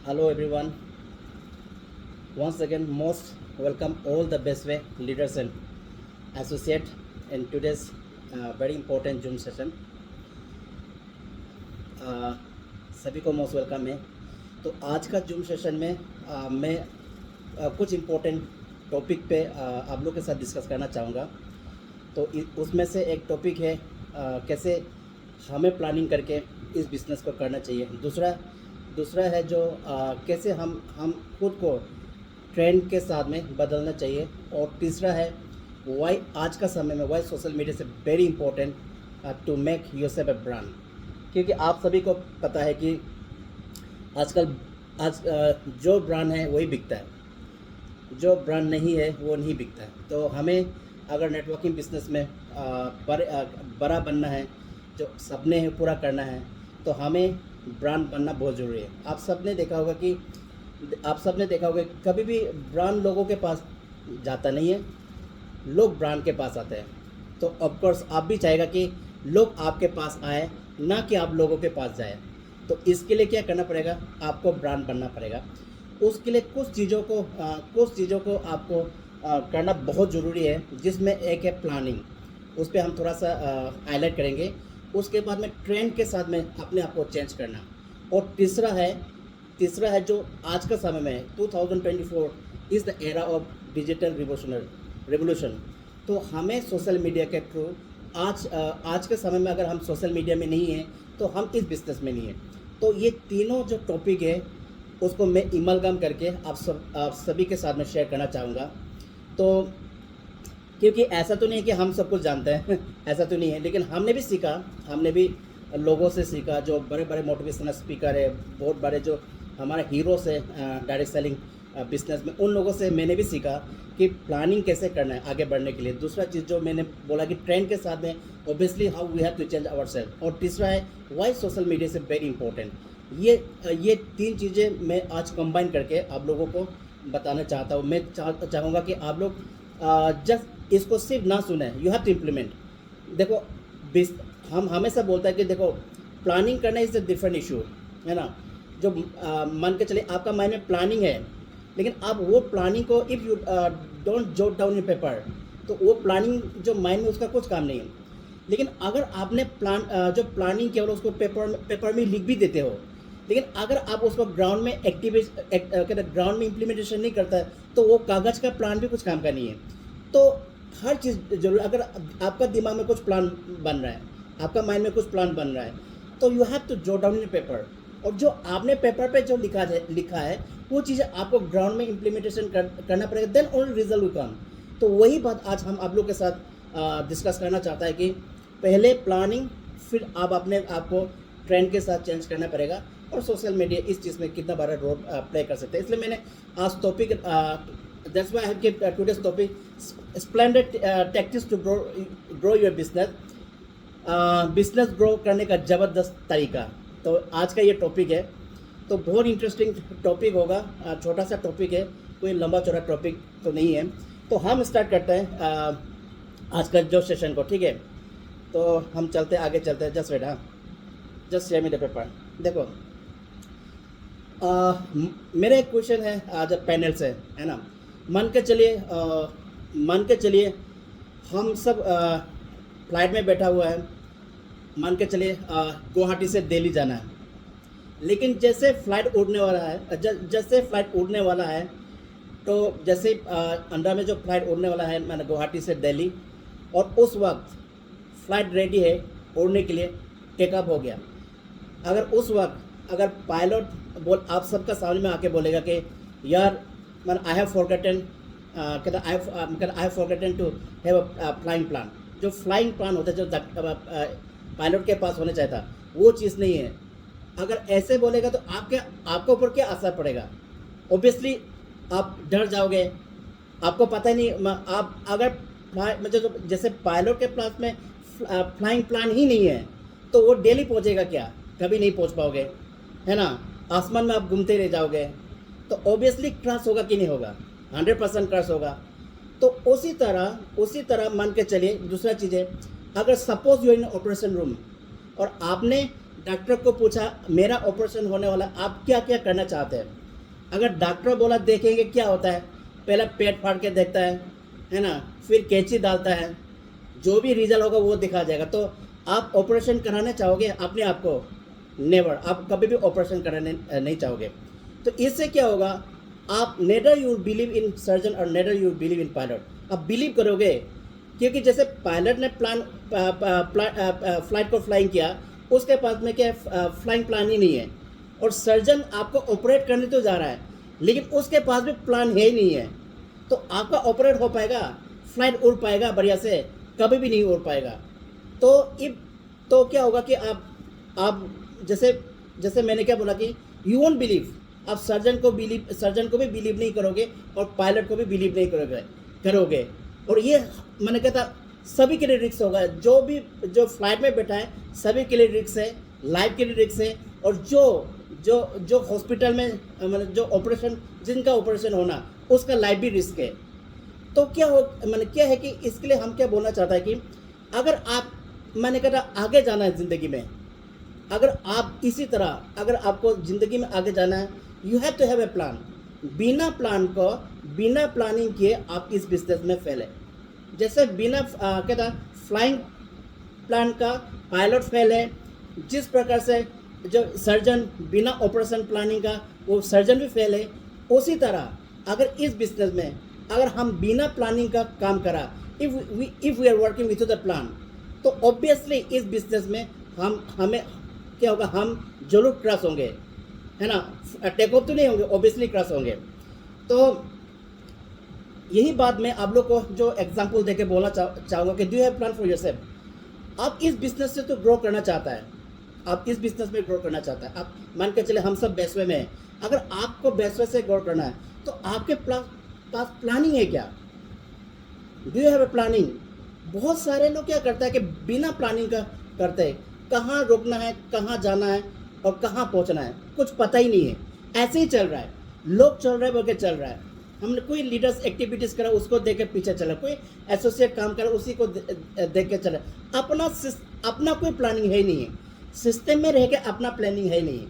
Hello everyone. Once again, most welcome all the best way leaders and associate in today's very important Zoom session. uh, सभी को most welcome है। तो आज का zoom session में मैं कुछ इम्पोर्टेंट टॉपिक पे आप लोग के साथ डिस्कस करना चाहूँगा। तो उसमें से एक टॉपिक है कैसे हमें प्लानिंग करके इस बिज़नेस को करना चाहिए। दूसरा है जो कैसे हम खुद को ट्रेंड के साथ में बदलना चाहिए। और तीसरा है वाई आज का समय में वाई सोशल मीडिया से very important to make yourself a brand. क्योंकि आप सभी को पता है कि आजकल जो ब्रांड है वही बिकता है, जो ब्रांड नहीं है वो नहीं बिकता है। तो हमें अगर नेटवर्किंग बिजनेस में बड़ा बनना है, जो सपने हैं पूरा करना है, तो हमें ब्रांड बनना बहुत ज़रूरी है। आप सब ने देखा होगा कि कभी भी ब्रांड लोगों के पास जाता नहीं है, लोग ब्रांड के पास आते हैं। तो ऑफकोर्स आप भी चाहेगा कि लोग आपके पास आए, ना कि आप लोगों के पास जाए। तो इसके लिए क्या करना पड़ेगा, आपको ब्रांड बनना पड़ेगा। उसके लिए कुछ चीज़ों को आपको करना बहुत ज़रूरी है, जिसमें एक है प्लानिंग। उस पर हम थोड़ा सा हाईलाइट करेंगे। उसके बाद में ट्रेंड के साथ में अपने आप को चेंज करना। और तीसरा है जो आज का समय में 2024 is the era of digital revolution. तो हमें सोशल मीडिया के थ्रू आज के समय में अगर हम सोशल मीडिया में नहीं हैं तो हम इस बिज़नेस में नहीं हैं। तो ये तीनों जो टॉपिक है उसको मैं इमलगम करके आप सभी के साथ में शेयर करना चाहूँगा। तो क्योंकि ऐसा तो नहीं है कि हम सब कुछ जानते हैं ऐसा तो नहीं है, लेकिन हमने भी लोगों से सीखा। जो बड़े बड़े मोटिवेशनल स्पीकर है, बहुत बड़े जो हमारे हीरोज़ है डायरेक्ट सेलिंग बिजनेस में, उन लोगों से मैंने भी सीखा कि प्लानिंग कैसे करना है आगे बढ़ने के लिए। दूसरा चीज़ जो मैंने बोला कि ट्रेंड के साथ में obviously how we have to change our self. और तीसरा है वाई सोशल मीडिया से वेरी इंपॉर्टेंट। ये तीन चीज़ें मैं आज कंबाइन करके आप लोगों को बताना चाहता हूँ। मैं चाहूँगा कि आप लोग जस्ट इसको सिर्फ ना सुने, यू हैव टू इम्प्लीमेंट। देखो, हम हमेशा बोलता है कि देखो प्लानिंग करना इज़ अ डिफरेंट इशू, है ना। जो मान के चले आपका माइंड में प्लानिंग है, लेकिन आप वो प्लानिंग को if you don't jot down in paper, तो वो प्लानिंग जो माइंड में उसका कुछ काम नहीं है। लेकिन अगर आपने जो प्लानिंग केवल उसको पेपर में लिख भी देते हो, लेकिन अगर आप उसको ग्राउंड में ग्राउंड में इम्प्लीमेंटेशन नहीं करता है, तो वो कागज़ का प्लान भी कुछ काम का नहीं है। तो हर चीज़ जरूर, अगर आपका दिमाग में कुछ प्लान बन रहा है, आपका माइंड में कुछ प्लान बन रहा है, तो you have to jot down in paper. और जो आपने पेपर पे जो लिखा है वो चीज़ें आपको ग्राउंड में इम्प्लीमेंटेशन करना पड़ेगा, then only result will come. तो वही बात आज हम आप लोग के साथ डिस्कस करना चाहता है कि पहले प्लानिंग, फिर आप अपने आप को ट्रेंड के साथ चेंज करना पड़ेगा। और सोशल मीडिया इस चीज़ में कितना बड़ा रोल प्ले कर सकते हैं। इसलिए मैंने आज topic that's why I have give today's topic splendid tactics to grow your business grow करने का ज़बरदस्त तरीका। तो आज का ये टॉपिक है। तो बहुत इंटरेस्टिंग टॉपिक होगा, छोटा सा टॉपिक है, कोई लंबा चौड़ा टॉपिक तो नहीं है। तो हम स्टार्ट करते हैं आज का जो सेशन को, ठीक है। तो हम आगे चलते हैं। जस्ट वेट, हाँ, just share me the paper. देखो, मेरा एक क्वेश्चन है आज पैनल से, है ना। मान के चलिए हम सब फ्लाइट में बैठा हुआ है। मान के चलिए गुवाहाटी से दिल्ली जाना है, लेकिन जैसे फ्लाइट उड़ने वाला है, तो जैसे अंडा में जो फ्लाइट उड़ने वाला है मैंने गुवाहाटी से दिल्ली, और उस वक्त फ्लाइट रेडी है उड़ने के लिए, टेकअप हो गया। अगर पायलट आप सबका सामने में आके बोलेगा कि यार I have forgotten to have a flying plan. जो फ्लाइंग प्लान होता है, जो पायलट के पास होना चाहिए था, वो चीज़ नहीं है। अगर ऐसे बोलेगा तो आपके ऊपर क्या असर पड़ेगा? ऑब्वियसली आप डर जाओगे। आपको पता ही नहीं, आप अगर मतलब जैसे पायलट के पास में फ्लाइंग प्लान ही नहीं है, तो वो दिल्ली पहुंचेगा क्या? कभी नहीं पहुंच पाओगे, है ना। आसमान में आप घूमते रह जाओगे। तो ऑब्वियसली क्रैश होगा कि नहीं होगा? 100% क्रैश होगा। तो उसी तरह मान के चलिए। दूसरा चीज़ है, अगर suppose you in operation room और आपने डॉक्टर को पूछा मेरा ऑपरेशन होने वाला, आप क्या क्या करना चाहते हैं? अगर डॉक्टर बोला देखेंगे क्या होता है, पहले पेट फाड़ के देखता है ना, फिर कैंची डालता है, जो भी रिजल्ट होगा वो दिखा जाएगा। तो आप ऑपरेशन कराना चाहोगे अपने आप को? नेवर, आप कभी भी ऑपरेशन कराने नहीं चाहोगे। तो इससे क्या होगा, आप neither you believe in surgeon और neither you believe in pilot. आप बिलीव करोगे क्योंकि जैसे पायलट ने फ्लाइट को फ्लाइंग किया, उसके पास में क्या फ्लाइंग प्लान ही नहीं है, और सर्जन आपको ऑपरेट करने तो जा रहा है लेकिन उसके पास भी प्लान है ही नहीं है, तो आपका ऑपरेट हो पाएगा? फ्लाइट उड़ पाएगा बढ़िया से? कभी भी नहीं उड़ पाएगा। तो क्या होगा कि आप जैसे मैंने क्या बोला कि यू वोंट बिलीव, आप सर्जन को भी बिलीव नहीं करोगे और पायलट को भी बिलीव नहीं करोगे। और ये मैंने कहता सभी के लिए रिस्क होगा, जो फ्लाइट में बैठा है सभी के लिए रिस्क है, लाइफ के लिए रिस्क है, और जो हॉस्पिटल में मतलब जो ऑपरेशन, जिनका ऑपरेशन होना, उसका लाइफ भी रिस्क है। तो क्या है कि इसके लिए हम क्या बोलना चाहता है कि अगर आप, मैंने कहा आगे जाना है ज़िंदगी में, अगर आप इसी तरह, अगर आपको ज़िंदगी में आगे जाना है, you have to have a plan. बिना प्लानिंग किए आप इस बिजनेस में फेल है। जैसे बिना फ्लाइंग प्लान का पायलट फेल है, जिस प्रकार से जो सर्जन बिना ऑपरेशन प्लानिंग का वो सर्जन भी फेल है, उसी तरह अगर इस बिजनेस में अगर हम बिना प्लानिंग का काम करा, if we are working with the plan, तो ऑब्वियसली इस बिजनेस में हमें क्या होगा, हम जरूर क्रैश होंगे, है ना। टेक ऑफ तो नहीं होंगे, ऑब्वियसली क्रैश होंगे। तो यही बात मैं आप लोग को जो एग्जांपल देके बोलना चाहूँगा कि do you have plan for yourself. आप इस बिजनेस से तो ग्रो करना चाहता है, आप इस बिजनेस में ग्रो करना चाहता है। आप मान के चले हम सब बेसवे में हैं, अगर आपको बेसवे से ग्रो करना है तो आपके पास प्लानिंग है क्या? Do you have a planning? बहुत सारे लोग क्या करता है कि बिना प्लानिंग का करते हैं, कहाँ रुकना है, कहाँ जाना है और कहाँ पहुँचना है, कुछ पता ही नहीं है, ऐसे ही चल रहा है, लोग चल रहे बोल के चल रहा है। हमने कोई लीडर्स एक्टिविटीज़ करा, उसको देख के पीछे चला, कोई एसोसिएट काम करा, उसी को देख के चला। अपना कोई प्लानिंग है ही नहीं है, सिस्टम में रह के अपना प्लानिंग है ही नहीं है।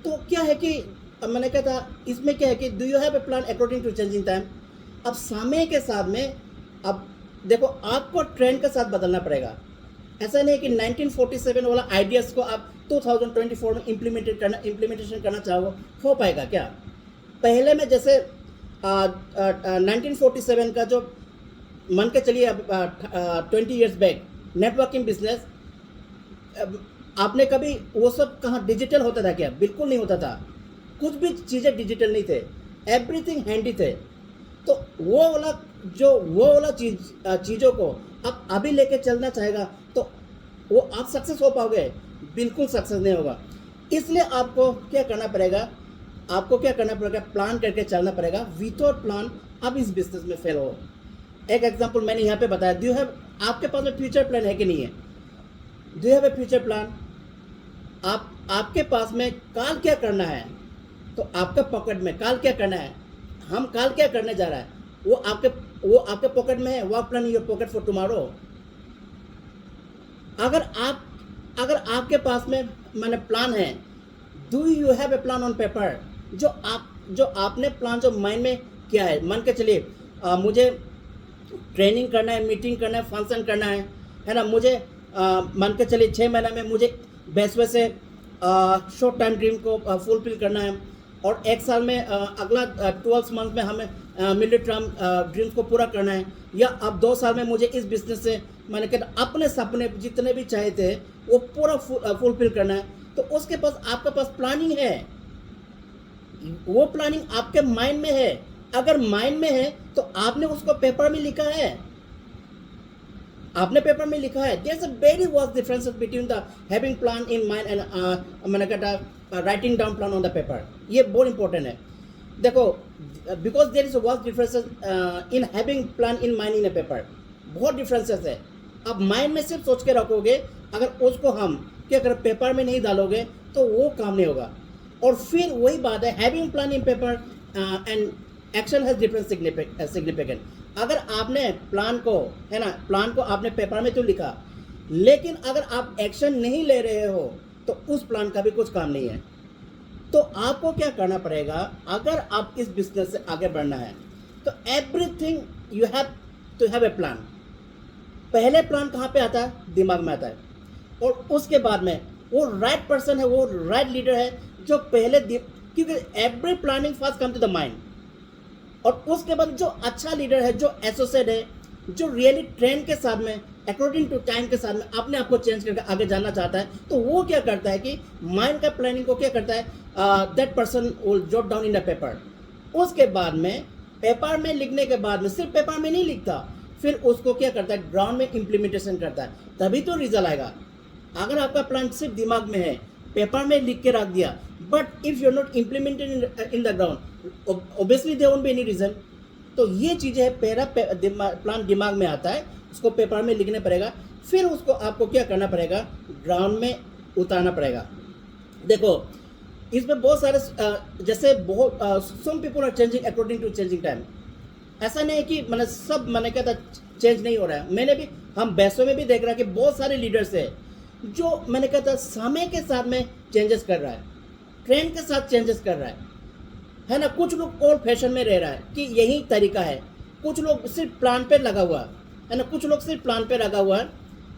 तो क्या है कि मैंने कहा था इसमें क्या है कि do you have a plan according to changing time. अब समय के साथ में, अब देखो आपको ट्रेंड के साथ बदलना पड़ेगा। ऐसा नहीं कि 1947 वाला आइडियाज़ को आप 2024 में इम्प्लीमेंटेशन करना चाहो, हो पाएगा क्या? पहले में जैसे 1947 का जो मान के चलिए, अब 20 ईयर्स बैक नेटवर्किंग बिजनेस, आपने कभी वो सब कहाँ डिजिटल होता था क्या? बिल्कुल नहीं होता था, कुछ भी चीज़ें डिजिटल नहीं थे, एवरीथिंग हैंडी थे। तो वो वाला चीज़ों को आप अभी लेके चलना चाहेगा तो वो आप सक्सेस हो पाओगे? बिल्कुल सक्सेस नहीं होगा। इसलिए आपको क्या करना पड़ेगा, प्लान करके चलना पड़ेगा। विदाउट प्लान आप इस बिजनेस में फेल हो। एक एग्जांपल मैंने यहाँ पे बताया, डू यू हैव, आपके पास में फ्यूचर प्लान है कि नहीं है? Do you have A future plan? आपके पास में काल क्या करना है, तो आपका पॉकेट में काल क्या करना है, हम काल क्या करने जा रहा है, वो आपके पॉकेट में है। Work plan in your pocket for tomorrow. अगर आपके पास में मैंने प्लान है, do you have a plan on paper? जो आपने प्लान जो माइंड में किया है, मान के चलिए मुझे ट्रेनिंग करना है, मीटिंग करना है, फंक्शन करना है ना, मुझे मान के चलिए 6 महीना में मुझे बेसवे से शॉर्ट टाइम ड्रीम को फुलफिल करना है, और 1 साल में अगला 12 मंथ में हमें मिडिल टर्म ड्रीम्स को पूरा करना है, या अब 2 साल में मुझे इस बिजनेस से मैंने कहता अपने सपने जितने भी चाहे थे वो पूरा फुलफिल करना है। तो उसके पास आपके पास प्लानिंग है, वो प्लानिंग आपके माइंड में है। अगर माइंड में है तो आपने उसको पेपर में लिखा है, there is a very vast difference between the having plan in mind and मैंने कहता writing down plan on the paper. ये बहुत इंपॉर्टेंट है। देखो, because there is a vast differences in having plan in mind in a paper, बहुत differences है। अब mind में सिर्फ सोच के रखोगे, अगर उसको हम क्या अगर पेपर में नहीं डालोगे तो वो काम नहीं होगा। और फिर वही बात है, having plan in paper and action has different significant. अगर आपने प्लान को आपने पेपर में तो लिखा, लेकिन अगर आप एक्शन नहीं ले रहे हो तो उस प्लान का भी कुछ काम नहीं है। तो आपको क्या करना पड़ेगा, अगर आप इस बिजनेस से आगे बढ़ना है तो everything you have to have a plan. पहले प्लान कहाँ पे आता है, दिमाग में आता है, और उसके बाद में वो राइट पर्सन है, वो राइट लीडर है जो पहले क्योंकि every planning first come to the mind, और उसके बाद जो अच्छा लीडर है, जो एसोसिएट है, जो रियली ट्रेंड के साथ में अकॉर्डिंग टू टाइम के साथ में अपने आप को चेंज करके आगे जाना चाहता है, तो वो क्या करता है कि माइंड का प्लानिंग को क्या करता है, that person will jot down in the paper. उसके बाद में पेपर में लिखने के बाद में सिर्फ पेपर में नहीं लिखता, फिर उसको क्या करता है, ग्राउंड में इम्प्लीमेंटेशन करता है, तभी तो रिजल्ट आएगा। अगर आपका प्लान सिर्फ दिमाग में है, पेपर में लिख के रख दिया, but if you are not implemented in the ground, obviously there won't be any reason. तो ये चीज़ें है, पहला प्लान दिमाग में आता है, उसको पेपर में लिखने पड़ेगा, फिर उसको आपको क्या करना पड़ेगा, ग्राउंड में उतारना पड़ेगा। देखो इसमें बहुत सारे जैसे बहुत some people are changing according to changing time. ऐसा नहीं है कि मैंने सब मैंने कहता चेंज नहीं हो रहा है। मैंने भी, हम बैसों में भी देख रहा है कि बहुत सारे लीडर्स है जो मैंने कहता समय के साथ में चेंजेस कर रहा है, ट्रेंड के साथ चेंजेस कर रहा है ना। कुछ लोग ओल्ड फैशन में रह रहा है कि यही तरीका है, कुछ लोग सिर्फ प्लान पे लगा हुआ है ना, कुछ लोग सिर्फ प्लान पे लगा हुआ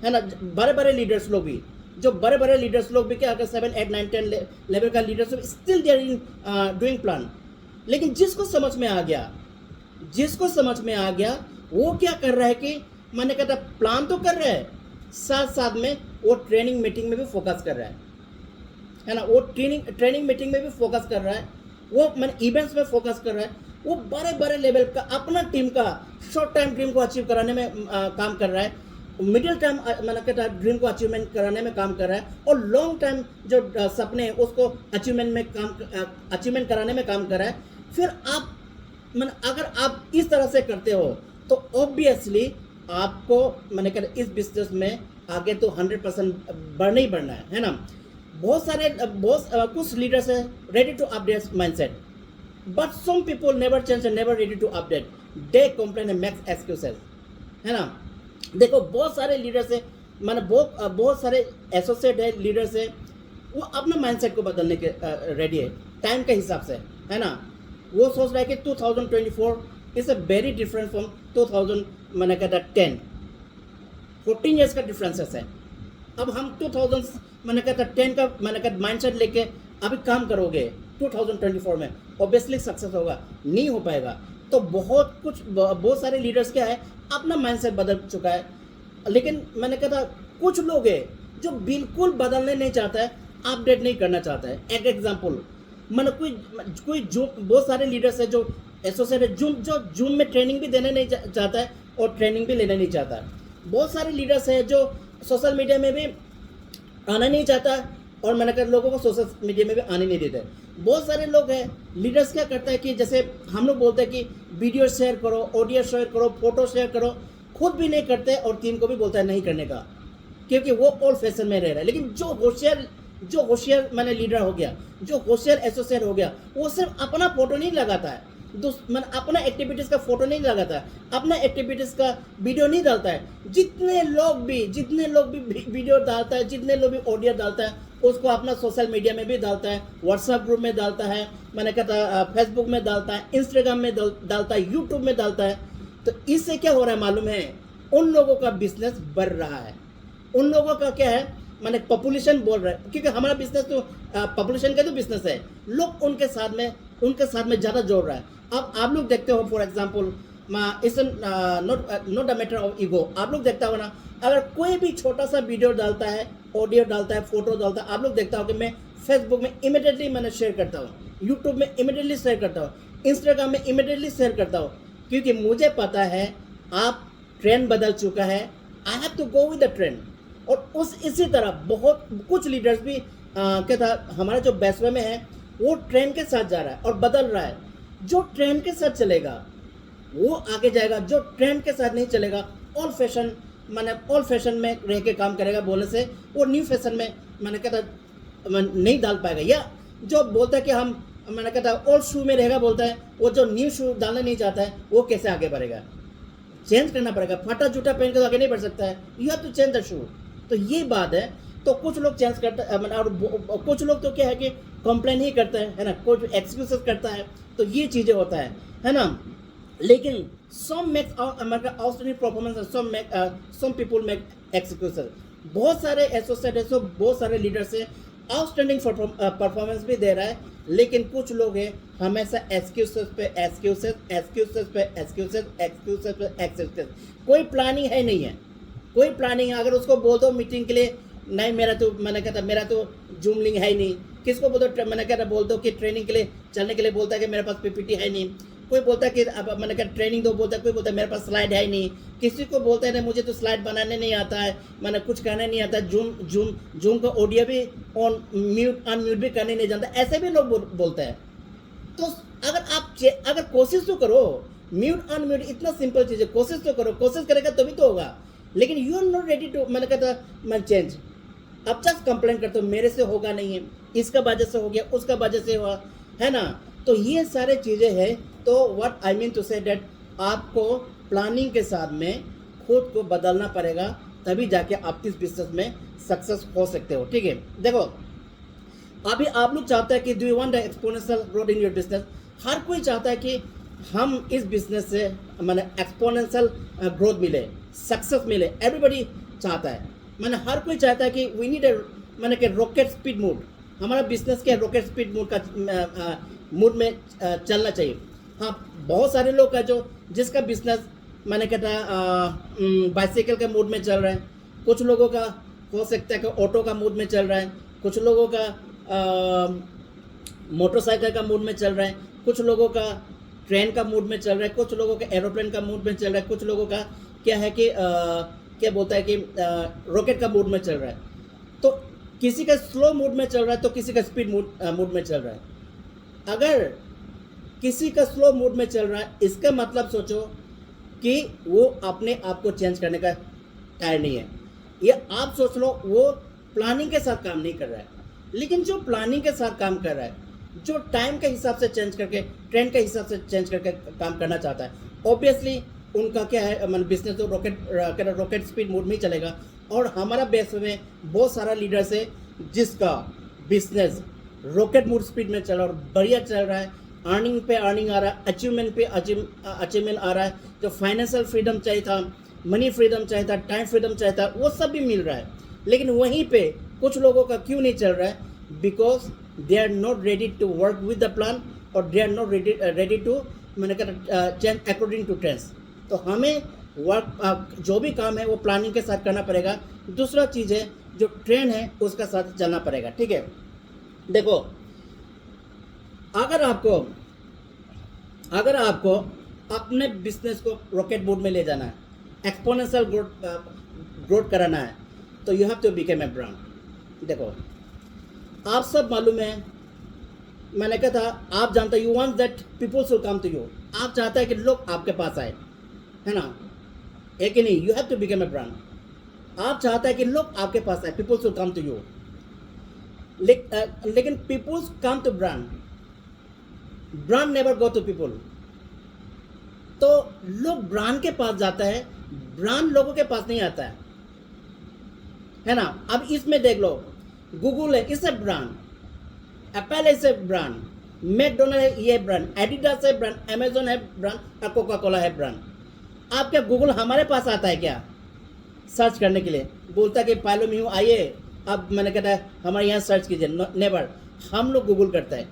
है ना। बड़े बड़े लीडर्स लोग भी, जो बड़े बड़े लीडर्स लोग भी क्या अगर 7, 8, 9, 10 लेवल का leaders still they are in doing plan. लेकिन जिसको समझ में आ गया वो क्या कर रहा है कि मैंने कहता प्लान तो कर रहा है, साथ साथ में वो ट्रेनिंग मीटिंग में भी फोकस कर रहा है ना। वो ट्रेनिंग मीटिंग में भी फोकस कर रहा है, वो मैंने इवेंट्स में फोकस कर रहा है, वो बड़े बड़े लेवल का अपना टीम का शॉर्ट टाइम ड्रीम को अचीव कराने में काम कर रहा है, मिडिल टाइम मैंने कहता ड्रीम को अचीवमेंट कराने में काम कर रहा है, और लॉन्ग टाइम जो सपने हैं उसको अचीवमेंट कराने में काम कर रहा है। फिर आप अगर आप इस तरह से करते हो तो ऑब्वियसली आपको मैंने कहता इस बिजनेस में आगे तो 100% बढ़ना ही बढ़ना है ना। कुछ लीडर्स है ready to update mindset, but some people never change and never ready to update, they complain and make excuses, है ना। देखो बहुत सारे लीडर्स है, मैंने बहुत सारे एसोसिएट है, लीडर्स है, वो अपना माइंडसेट को बदलने के रेडी है टाइम के हिसाब से, है ना। वो सोच रहा है कि 2024 is a very different from 2000 मैंने कहता 10, 14 ईयर्स का डिफरेंसेस है। अब हम 2000 मैंने कहता 10 का मैंने कहता माइंडसेट लेके अभी काम करोगे 2024 में, ऑब्वियसली सक्सेस होगा, नहीं हो पाएगा। तो बहुत सारे लीडर्स क्या है अपना माइंडसेट बदल चुका है, लेकिन मैंने कहता कुछ लोग है जो बिल्कुल बदलने नहीं चाहता है, अपडेट नहीं करना चाहता है। एक एग्जांपल मैंने कोई जो बहुत सारे लीडर्स है जो एसोसिएट है, जो जूम में ट्रेनिंग भी देने नहीं चाहता है और ट्रेनिंग भी लेना नहीं चाहता है। बहुत सारे लीडर्स है जो सोशल मीडिया में भी आना नहीं चाहता और मैंने कहा लोगों को सोशल मीडिया में भी आने नहीं देते। बहुत सारे लोग हैं लीडर्स क्या करता है कि जैसे हम लोग बोलते हैं कि वीडियो शेयर करो, ऑडियो शेयर करो, फोटो शेयर करो, खुद भी नहीं करते और टीम को भी बोलता है नहीं करने का, क्योंकि वो ओल्ड फैशन में रह रहा है। लेकिन जो होशियार मैंने लीडर हो गया, जो होशियार एसोसिएट हो गया, वो सिर्फ अपना फोटो नहीं लगाता है, अपना एक्टिविटीज़ का फोटो नहीं लगाता है, अपना एक्टिविटीज़ का वीडियो नहीं डालता है। जितने लोग भी वीडियो डालता है, जितने लोग भी ऑडियो डालता है, उसको अपना सोशल मीडिया में भी डालता है, व्हाट्सएप ग्रुप में डालता है, मैंने कहता फेसबुक में डालता है, इंस्टाग्राम में डालता है, यूट्यूब में डालता है। तो इससे क्या हो रहा है मालूम है, उन लोगों का बिजनेस बढ़ रहा है। उन लोगों का क्या है मैंने पॉपुलेशन बोल रहा है, क्योंकि हमारा बिजनेस तो पॉपुलेशन का तो बिजनेस है, लोग उनके साथ में ज़्यादा जोड़ रहा है। अब आप लोग देखते हो for example it's not a matter of ego. आप लोग देखता हो ना, अगर कोई भी छोटा सा वीडियो डालता है, ऑडियो डालता है, फोटो डालता है, आप लोग देखता हो कि मैं फेसबुक में इमीडिएटली मैंने शेयर करता हूँ, यूट्यूब में इमीडिएटली शेयर करता हूँ, इंस्टाग्राम में इमीडिएटली शेयर करता हूँ, क्योंकि मुझे पता है आप ट्रेंड बदल चुका है, I have to go with the trend. और इसी तरह बहुत कुछ लीडर्स भी क्या था हमारा जो बैसवे में है, वो ट्रेंड के साथ जा रहा है और बदल रहा है। जो ट्रेंड के साथ चलेगा वो आगे जाएगा, जो ट्रेंड के साथ नहीं चलेगा ओल्ड फैशन में रह के काम करेगा, बोलने से वो न्यू फैशन में मैंने कहता नहीं डाल पाएगा। या जो बोलता है कि हम मैंने कहता ओल्ड शू में रहेगा, बोलता है वो जो न्यू शू डालना नहीं चाहता है वो कैसे आगे बढ़ेगा। चेंज करना पड़ेगा, फटा जूता पहन के तो आगे नहीं बढ़ सकता है, you have to change the shoe. तो ये बात है, तो कुछ लोग चेंज करते हैं, और कुछ लोग तो क्या है कि कंप्लेन ही करते हैं, है ना, कुछ एक्सक्यूजेस करता है, तो ये चीज़ें होता है ना। लेकिन some make outstanding performance and some people make excuses. बहुत सारे एसोसिएट है, बहुत सारे लीडर्स है, आउटस्टैंडिंग परफॉर्मेंस भी दे रहा है, लेकिन कुछ लोग हैं हमेशा एक्सक्यूजेस पे एक्सक्यूजेस, एक्सक्यूजेस पे एक्सक्यूजेस, एक्सक्यूजेस पे एक्सक्यूजेस, कोई प्लानिंग है नहीं है, कोई प्लानिंग है। अगर उसको बोल दो मीटिंग के लिए, नहीं मेरा तो, मैंने कहता मेरा तो जूम लिंक है ही नहीं। किसको बोल दो, मैंने कहता बोल दो कि ट्रेनिंग के लिए चलने के लिए, बोलता है कि मेरे पास पीपीटी है नहीं। कोई बोलता है कि अब मैंने कहा ट्रेनिंग दो, बोलता है, कोई बोलता है मेरे पास स्लाइड है ही नहीं। किसी को बोलता है नहीं मुझे तो स्लाइड बनाने नहीं आता है, मैंने कुछ करने नहीं आता, जूम का ऑडियो भी ऑन म्यूट अनम्यूट भी करने नहीं जानता, ऐसे भी लोग बोलते हैं। तो अगर कोशिश तो करो, म्यूट अनम्यूट इतना सिंपल चीज़ है, कोशिश तो करो, कोशिश करेगा तभी तो होगा। लेकिन you are not ready to, मैंने कहता मैं चेंज, अब जस्ट कंप्लेन करते हो मेरे से होगा नहीं है, इसका वजह से हो गया, उसका वजह से हुआ, है ना। तो ये सारे चीज़ें हैं। तो व्हाट आई मीन टू से डेट आपको प्लानिंग के साथ में खुद को बदलना पड़ेगा, तभी जाके आप इस बिजनेस में सक्सेस हो सकते हो। ठीक है, देखो अभी आप लोग चाहते हैं कि do you want exponential growth in your business. हर कोई चाहता है कि हम इस बिजनेस से मैंने एक्सपोनेंशियल ग्रोथ मिले, सक्सेस मिले, एवरीबडी चाहता है। मैंने हर कोई चाहता है कि वी नीड ए मैंने कि रॉकेट स्पीड मूड, हमारा बिजनेस के रॉकेट स्पीड मूड का मूड में चलना चाहिए। हाँ, बहुत सारे लोग हैं जो जिसका बिजनेस मैंने कहता बाइसाइकिल के मूड में चल रहा है, कुछ लोगों का हो सकता है कि ऑटो का मूड में चल रहा है, कुछ लोगों का मोटरसाइकिल का मूड में चल रहा है, कुछ लोगों का ट्रेन का मूड में चल रहा है, कुछ लोगों का एरोप्लेन का मूड में चल रहा है, कुछ लोगों का क्या है कि क्या बोलता है कि रॉकेट का मूड में चल रहा है। तो किसी का स्लो मूड में चल रहा है, तो किसी का स्पीड मूड में चल रहा है। अगर किसी का स्लो मूड में चल रहा है, इसका मतलब सोचो कि वो अपने आप को चेंज करने का टाइम नहीं है। ये आप सोच लो वो प्लानिंग के साथ काम नहीं कर रहा है। लेकिन जो प्लानिंग के साथ काम कर रहा है, जो टाइम के हिसाब से चेंज करके, ट्रेंड के हिसाब से चेंज करके काम करना चाहता है, ऑब्वियसली उनका क्या है, मतलब बिजनेस तो रॉकेट स्पीड मूड में ही चलेगा। और हमारा बेस में बहुत सारा लीडर्स है जिसका बिजनेस रॉकेट मूड स्पीड में चल रहा है और बढ़िया चल रहा है, अर्निंग पे अर्निंग आ रहा है, अचीवमेंट पे अचीवमेंट आ रहा है। जो फाइनेंशियल फ्रीडम चाहिए था, मनी फ्रीडम चाहिए था, टाइम फ्रीडम चाहिए था, वो सब भी मिल रहा है। लेकिन वहीं पे कुछ लोगों का क्यों नहीं चल रहा है? Because they are not ready to work with the plan, और they are not ready to मैंने कहा चेंज अकॉर्डिंग टू ट्रेंड्स। तो हमें वर्क जो भी काम है वो प्लानिंग के साथ करना पड़ेगा। दूसरा चीज़ है जो ट्रेंड है उसका साथ चलना पड़ेगा। ठीक है, देखो अगर आपको अपने बिजनेस को रॉकेट मोड में ले जाना है, एक्सपोनेंशियल ग्रोथ कराना है, तो you have to become a brand. देखो आप सब मालूम है, मैंने कहा था, आप जानते you want that people should come to you. आप चाहते हैं कि लोग आपके पास आए, है ना, एक ही नहीं, you have to become a brand. आप चाहते हैं कि लोग आपके पास आए, people should come to you. लेकिन peoples come to brand, brand never go to people. तो लोग ब्रांड के पास जाता है, ब्रांड लोगों के पास नहीं आता है ना। अब इसमें देख लो, गूगल है, इससे ब्रांड, एप्पल है, इससे ब्रांड, मैकडोनल्ड है, ये ब्रांड, एडिडास है ब्रांड, अमेजोन है ब्रांड, और कोका कोला है ब्रांड। आप क्या गूगल हमारे पास आता है क्या सर्च करने के लिए? बोलता है कि फॉलो मी हूँ, आइए अब मैंने कहता है हमारे यहाँ सर्च कीजिए, नेवर। हम लोग गूगल करते हैं।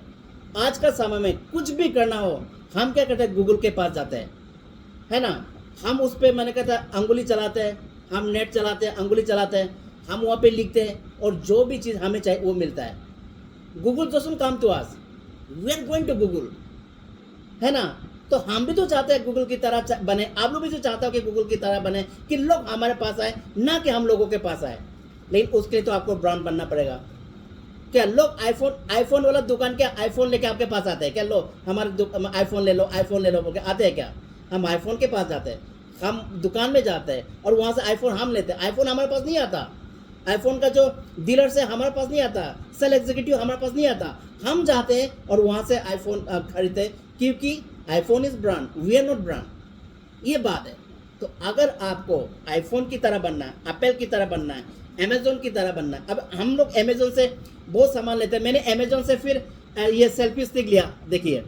आज का समय में कुछ भी करना हो, हम क्या करते हैं, गूगल के पास जाते हैं, है ना। हम उस पर मैंने कहता है अंगुली चलाते हैं, हम नेट चलाते हैं, अंगुली चलाते हैं, हम वहाँ पे लिखते हैं और जो भी चीज़ हमें चाहिए वो मिलता है। Google doesn't come to us, we are going to Google, है ना। तो हम भी तो चाहते हैं गूगल की तरह बने, आप लोग भी तो चाहते हो कि गूगल की तरह बने, कि लोग हमारे पास आए, ना कि हम लोगों के पास आए। लेकिन उसके लिए तो आपको ब्रांड बनना पड़ेगा। क्या लोग आईफोन वाला दुकान क्या आईफोन लेके आपके पास आते हैं क्या? लो हमारे आईफोन ले लो, आईफोन ले लो बोल के आते हैं क्या? हम आईफोन के पास जाते हैं, हम दुकान में जाते हैं और वहाँ से आईफोन हम लेते हैं। आईफोन हमारे पास नहीं आता, आईफोन का जो डीलर है हमारे पास नहीं आता, सेल एग्जीक्यूटिव हमारे पास नहीं आता। हम जाते हैं और वहाँ से आईफोन खरीदते हैं, क्योंकि iPhone is brand, we are not brand. ये बात है। तो अगर आपको आईफोन की तरह बनना है, एप्पल की तरह बनना है, अमेजोन की तरह बनना है। अब हम लोग अमेजोन से बहुत सामान लेते हैं। मैंने अमेजोन से फिर ये सेल्फी स्टिक लिया, देखिए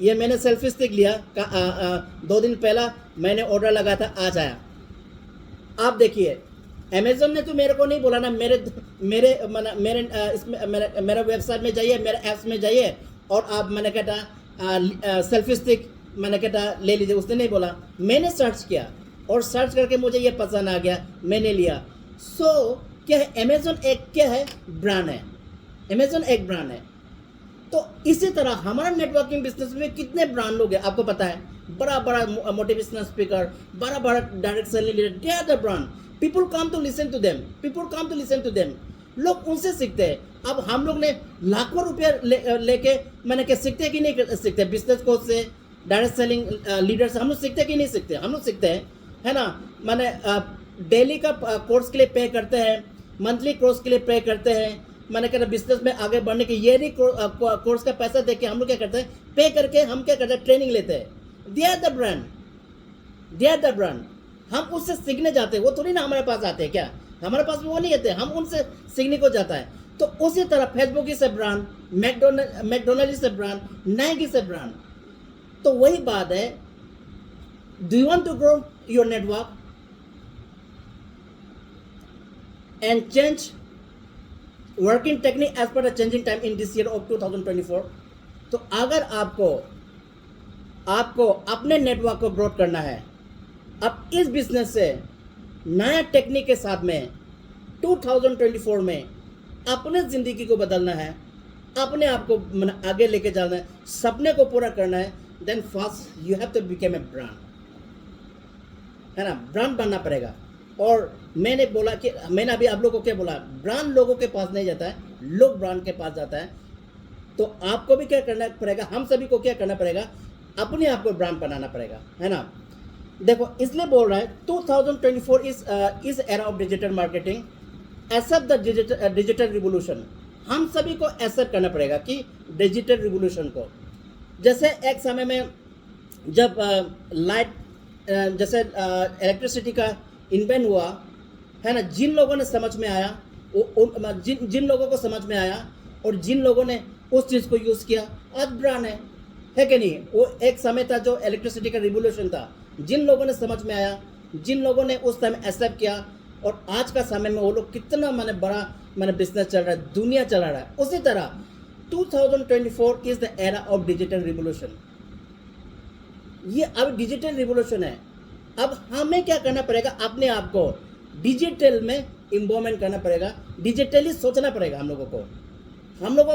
ये मैंने सेल्फी स्टिक लिया 2 दिन पहला मैंने ऑर्डर लगा था, आज आया। आप देखिए अमेजोन ने तो मेरे को नहीं बोला ना, मेरे मेरे मेरे इसमें मेरा वेबसाइट में जाइए, मेरे ऐप्स में जाइए और आप मैंने कहता सेल्फी स्टिक मैंने कहता ले लीजिए, उसने नहीं बोला। मैंने सर्च किया और सर्च करके मुझे ये पसंद आ गया, मैंने लिया। सो क्या है, अमेजोन एक क्या है, ब्रांड है। अमेजोन एक ब्रांड है। तो इसी तरह हमारा नेटवर्किंग बिजनेस में कितने ब्रांड लोग हैं आपको पता है। बड़ा बड़ा मोटिवेशनल स्पीकर, बड़ा बड़ा direct selling leader, they are the brand. People come to listen to them, people come to listen to them. लोग उनसे सीखते हैं। अब हम लोग ने लाखों रुपया लेके मैंने क्या सीखते हैं कि नहीं सीखते, बिजनेस कोच से, डायरेक्ट सेलिंग लीडर से हम लोग सीखते हैं कि नहीं सीखते, हम लोग सीखते हैं, है ना। मैंने डेली का कोर्स के लिए पे करते हैं, मंथली कोर्स के लिए पे करते हैं। मैंने कहा बिजनेस में आगे बढ़ने के ईयरली कोर्स का पैसा देके हम लोग क्या करते हैं, पे करके हम क्या करते हैं, ट्रेनिंग लेते हैं। They are the brand, they are the brand. हम उससे सीखने जाते हैं, वो थोड़ी ना हमारे पास आते हैं। क्या हमारे पास वो नहीं आते, हम उनसे सीखने को जाता है। तो उसी तरह फेसबुक से ब्रांड, मैकडोनल्ड से ब्रांड, नाइकी से ब्रांड। तो वही बात है, do you want to grow your network and change working technique as per the changing time in this year of 2024। तो अगर आपको अपने नेटवर्क को ग्रोथ करना है, अब इस बिजनेस से नया टेक्निक के साथ में 2024 में अपने ज़िंदगी को बदलना है, अपने आप को आगे लेके जाना है, सपने को पूरा करना है, then first you have to become a brand, है ना। ब्रांड बनना पड़ेगा। और मैंने बोला कि मैंने अभी आप लोगों को क्या बोला, ब्रांड लोगों के पास नहीं जाता है, लोग ब्रांड के पास जाता है। तो आपको भी क्या करना पड़ेगा, हम सभी को क्या करना पड़ेगा, अपने आप को ब्रांड बनाना पड़ेगा, है ना। देखो इसलिए बोल रहा है 2024 is era of digital marketing, accept the digital revolution. हम सभी को एक्सेप्ट करना पड़ेगा कि डिजिटल रिवोल्यूशन को। जैसे एक समय में जब लाइट जैसे इलेक्ट्रिसिटी का इन्वेंट हुआ, है ना, जिन लोगों ने समझ में आया, जिन लोगों को समझ में आया और जिन लोगों ने उस चीज़ को यूज़ किया, आज ब्रांड है कि नहीं। वो एक समय था जो इलेक्ट्रिसिटी का रिवोल्यूशन था, जिन लोगों ने समझ में आया, जिन लोगों ने उस टाइम एक्सेप्ट किया, और आज का समय में वो लोग कितना बड़ा बिजनेस चल रहा है, दुनिया चला रहा है। उसी तरह 2024 is the era of digital revolution. ये अब डिजिटल रिवोल्यूशन है। अब हमें क्या करना पड़ेगा, अपने आप को डिजिटल में इन्वॉल्वमेंट करना पड़ेगा, डिजिटली सोचना पड़ेगा। हम लोगों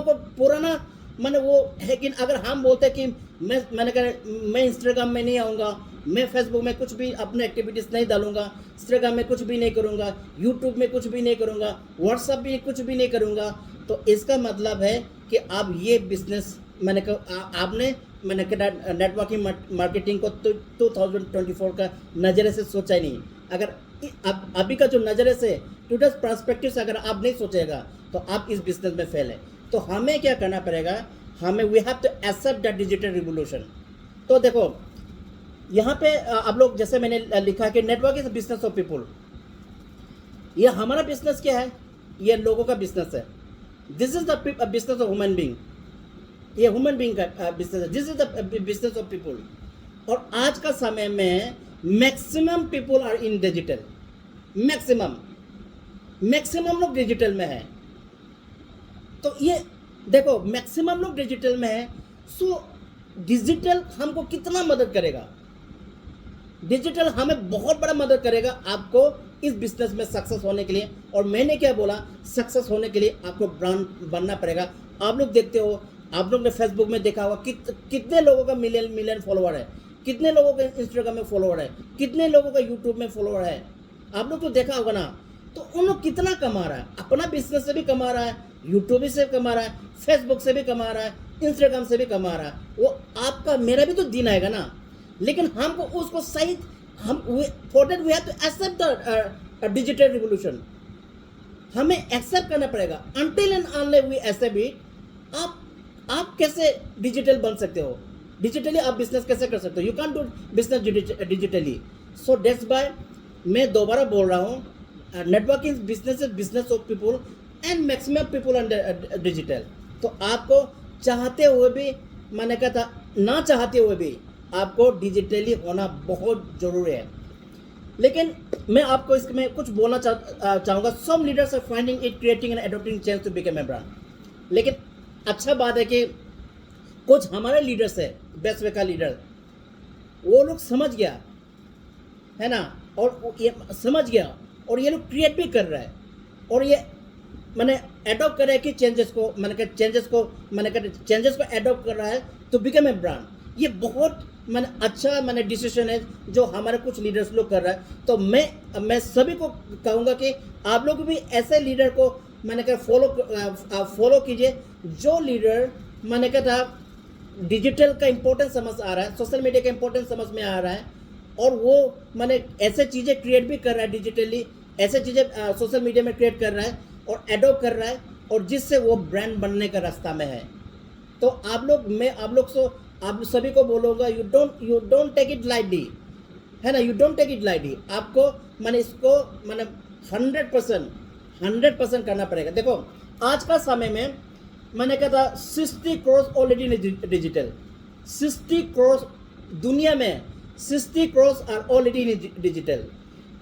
को पुराना वो है कि अगर हम बोलते कि मैं इंस्टाग्राम में नहीं आऊँगा, मैं फेसबुक में कुछ भी अपने एक्टिविटीज़ नहीं डालूंगा, इंस्टाग्राम में कुछ भी नहीं करूँगा, यूट्यूब में कुछ भी नहीं करूँगा, व्हाट्सएप में कुछ भी नहीं करूँगा, तो इसका मतलब है कि आप ये बिजनेस आपने नेटवर्किंग मार्केटिंग को 2024 का नज़रे से सोचा ही नहीं। अगर अभी का जो नज़रे से टूडेज पर्सपेक्टिव से अगर आप नहीं सोचेगा तो आप इस बिजनेस में फेल है। तो हमें क्या करना पड़ेगा, हमें we have to accept the digital revolution. तो देखो यहाँ पे आप लोग, जैसे मैंने लिखा कि network is business of people. ये हमारा बिजनेस क्या है, ये लोगों का बिजनेस है। This is the business of human being, ये ह्यूमन बीइंग का बिजनेस है। This is the business of people. और आज का समय में maximum people are in digital, maximum लोग डिजिटल में है। तो ये देखो मैक्सिमम लोग डिजिटल में है। सो डिजिटल हमको कितना मदद करेगा, डिजिटल हमें बहुत बड़ा मदद करेगा आपको इस बिजनेस में सक्सेस होने के लिए। और मैंने क्या बोला, सक्सेस होने के लिए आपको ब्रांड बनना पड़ेगा। आप लोग देखते हो, आप लोग ने फेसबुक में देखा होगा कितने लोगों का मिलियन फॉलोअर है, कितने लोगों का इंस्टाग्राम में फॉलोअर है, कितने लोगों का यूट्यूब में फॉलोअर है। आप लोग तो देखा होगा ना। तो उन लोग कितना कमा रहा है, अपना बिजनेस से भी कमा रहा है, यूट्यूब से कमा रहा है, फेसबुक से भी कमा रहा है, इंस्टाग्राम से भी कमा रहा है। वो आपका मेरा भी तो दिन आएगा ना। लेकिन हमको उसको सही, हम for that we have to accept the digital revolution. हमें एक्सेप्ट करना पड़ेगा। Until and unless we accept it, आप कैसे डिजिटल बन सकते हो, डिजिटली आप बिजनेस कैसे कर सकते हो। You can do business digitally. So that's why मैं दोबारा बोल रहा हूँ, networking business of people and maximum people under digital. तो आपको चाहते हुए भी, मैंने कहा था ना चाहते हुए भी, आपको डिजिटली होना बहुत ज़रूरी है। लेकिन मैं आपको इसमें कुछ बोलना चाहूँगा। Some leaders are finding it creating and adopting change to become a brand. लेकिन अच्छा बात है कि कुछ हमारे लीडर्स है, बेस्ट वे का लीडर, वो लोग समझ गया है ना, और ये समझ गया और ये लोग क्रिएट भी कर रहा है, और ये मैंने एडॉप्ट कर रहा है कि चेंजेस को एडॉप्ट कर रहा है तो बिकम ए ब्रांड। ये बहुत अच्छा डिसीजन है जो हमारे कुछ लीडर्स लोग कर रहा है। तो मैं सभी को कहूँगा कि आप लोग भी ऐसे लीडर को फॉलो कीजिए, जो लीडर मैंने कहा था डिजिटल का इम्पोर्टेंस समझ आ रहा है, सोशल मीडिया का इम्पोर्टेंस समझ में आ रहा है, और वो ऐसे चीज़ें क्रिएट भी कर रहा है डिजिटली, ऐसे चीज़ें सोशल मीडिया में क्रिएट कर रहा है और एडॉप्ट कर रहा है, और जिससे वो ब्रांड बनने का रास्ता में है। तो आप सभी को बोलूँगा, you don't take it lightly, है ना, you don't take it lightly. आपको इसको 100% करना पड़ेगा। देखो आज का समय में मैंने कहा था 60 करोड़ ऑलरेडी डिजिटल, 60 करोड़ दुनिया में 60 crore are already digital,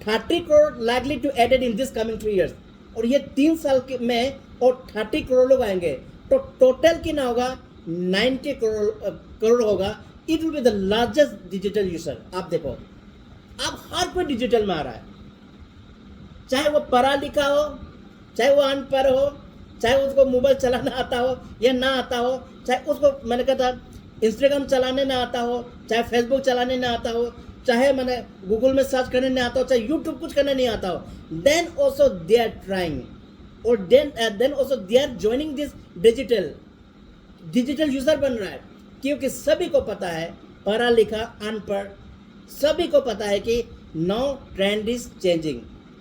30 crore likely to added in this coming 3 years, और ये 3 साल में और 30 करोड़ लोग आएंगे, तो टोटल कितना होगा 90 करोड़ होगा। It will be the largest digital user. आप देखो, आप हर कोई डिजिटल में आ रहा है, चाहे वो पढ़ा लिखा हो, चाहे वो अनपढ़ हो, चाहे उसको मोबाइल चलाना आता हो या ना आता हो, चाहे उसको मैंने कहा था इंस्टाग्राम चलाने ना आता हो, चाहे फेसबुक चलाने ना आता हो, चाहे गूगल में सर्च करने नहीं आता हो, चाहे यूट्यूब कुछ करने नहीं आता हो, then also they are trying, और then also they are joining this digital user बन रहा है। क्योंकि सभी को पता है, पढ़ा लिखा अनपढ़ सभी को पता है कि now trend is changing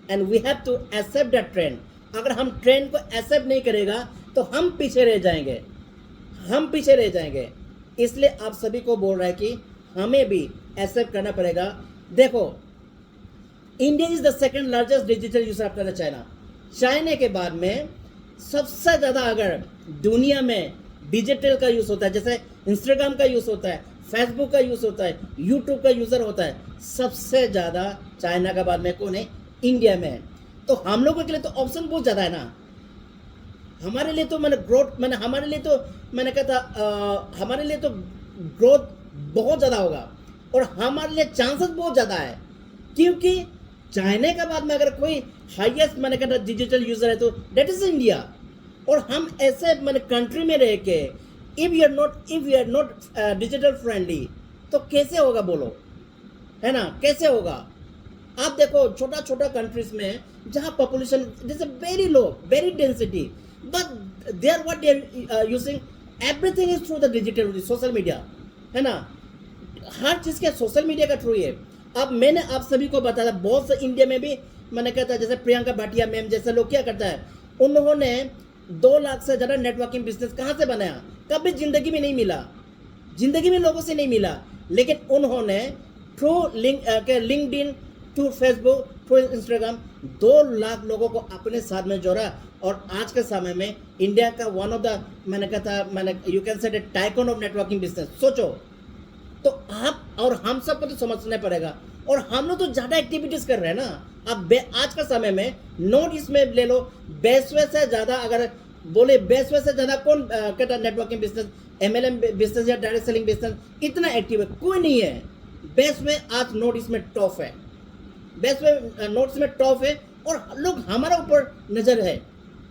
and we have to accept that trend. अगर हम ट्रेंड को एक्सेप्ट नहीं करेगा तो हम पीछे रह जाएंगे, इसलिए आप सभी को बोल रहा है कि हमें भी एक्सेप्ट करना पड़ेगा। देखो, India is the second largest digital user after China. China के बाद में सबसे ज़्यादा अगर दुनिया में डिजिटल का यूज़ होता है, जैसे इंस्टाग्राम का यूज़ होता है, फेसबुक का यूज़ होता है, यूट्यूब का यूज़र होता है, सबसे ज़्यादा चाइना का बाद में कौन है? इंडिया में है। तो हम लोगों के लिए तो ऑप्शन बहुत ज़्यादा है ना। हमारे लिए तो हमारे लिए तो ग्रोथ बहुत ज़्यादा होगा, और हमारे लिए चांसेस बहुत ज़्यादा है, क्योंकि चाइना के बाद में अगर कोई हाईएस्ट डिजिटल यूज़र है तो डेट इज़ इंडिया। और हम ऐसे कंट्री में रह के if you are not digital friendly तो कैसे होगा बोलो, है ना, कैसे होगा? आप देखो छोटा कंट्रीज में जहाँ पॉपुलेशन जैसे very low, very density, but they are what they are using everything is through the digital social media, है ना, हर चीज़ के सोशल मीडिया का थ्रू है। अब मैंने आप सभी को बताया, बहुत से इंडिया में भी मैंने कहता है, जैसे प्रियंका भाटिया मैम जैसे लोग क्या करता है, उन्होंने 2 लाख से ज़्यादा नेटवर्किंग बिजनेस कहाँ से बनाया? कभी ज़िंदगी में नहीं मिला, ज़िंदगी में लोगों से नहीं मिला, लेकिन उन्होंने through LinkedIn, through Facebook, through Instagram 2 lakh लोगों को अपने साथ में जोड़ा, और आज के समय में इंडिया का one of the you can say the tycoon of networking business. सोचो, तो आप और हम सबको तो समझना पड़ेगा, और हम लोग तो ज़्यादा एक्टिविटीज़ कर रहे हैं ना। अब आज का समय में नॉर्थ ईस्ट में ले लो, बेसवे से ज़्यादा अगर बोले बेसवे से ज़्यादा कौन कहता है नेटवर्किंग बिजनेस, MLM बिजनेस या डायरेक्ट सेलिंग बिजनेस इतना एक्टिव है? कोई नहीं है। बेसवे आज नॉर्थ ईस्ट में टॉप है, बेसवे नॉर्थ ईस्ट में टॉप है, और लोग हमारा ऊपर नज़र है।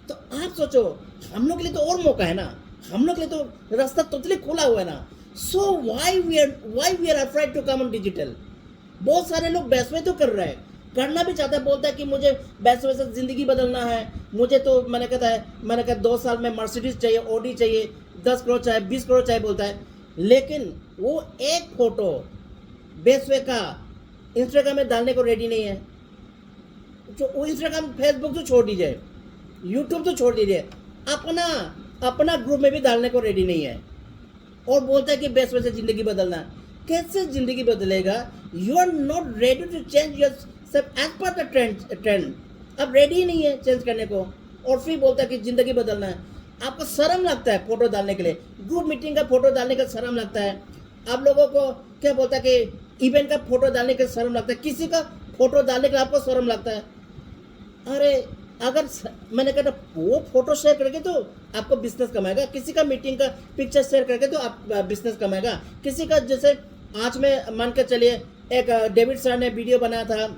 तो आप सोचो, हम लोग के लिए तो और मौका है ना, हम लोग के लिए तो रास्ता टोटली खुला हुआ है ना। So why we are afraid to come on digital? बहुत सारे लोग बेसवे तो कर रहे हैं, करना भी चाहता है, बोलता है कि मुझे बेसवे से ज़िंदगी बदलना है, मुझे तो मैंने कहा 2 साल में मर्सिडीज चाहिए, ऑडी चाहिए, 10 करोड़ चाहिए, 20 करोड़ चाहिए बोलता है, लेकिन वो एक फोटो बेसवे का इंस्टाग्राम में डालने को रेडी नहीं है। वो इंस्टाग्राम फेसबुक तो छोड़ दीजिए, यूट्यूब तो छोड़ दीजिए, अपना ग्रुप में भी डालने को रेडी नहीं है, और बोलता है कि बेसवे से ज़िंदगी बदलना। कैसे ज़िंदगी बदलेगा? You are not ready to change yourself as per the trend. अब रेडी ही नहीं है चेंज करने को, और फिर बोलता है कि ज़िंदगी बदलना है। आपको शर्म लगता है फोटो डालने के लिए, ग्रुप मीटिंग का फोटो डालने का शर्म लगता है। आप लोगों को क्या बोलता है कि इवेंट का फोटो डालने का शर्म लगता है, किसी का फोटो डालने का आपको शर्म लगता है। अरे अगर मैंने कहा वो फोटो शेयर करके तो आपको बिजनेस कमाएगा, किसी का मीटिंग का पिक्चर शेयर करके तो आप बिजनेस कमाएगा, किसी का जैसे आज में मान के चलिए एक डेविड सर ने वीडियो बनाया था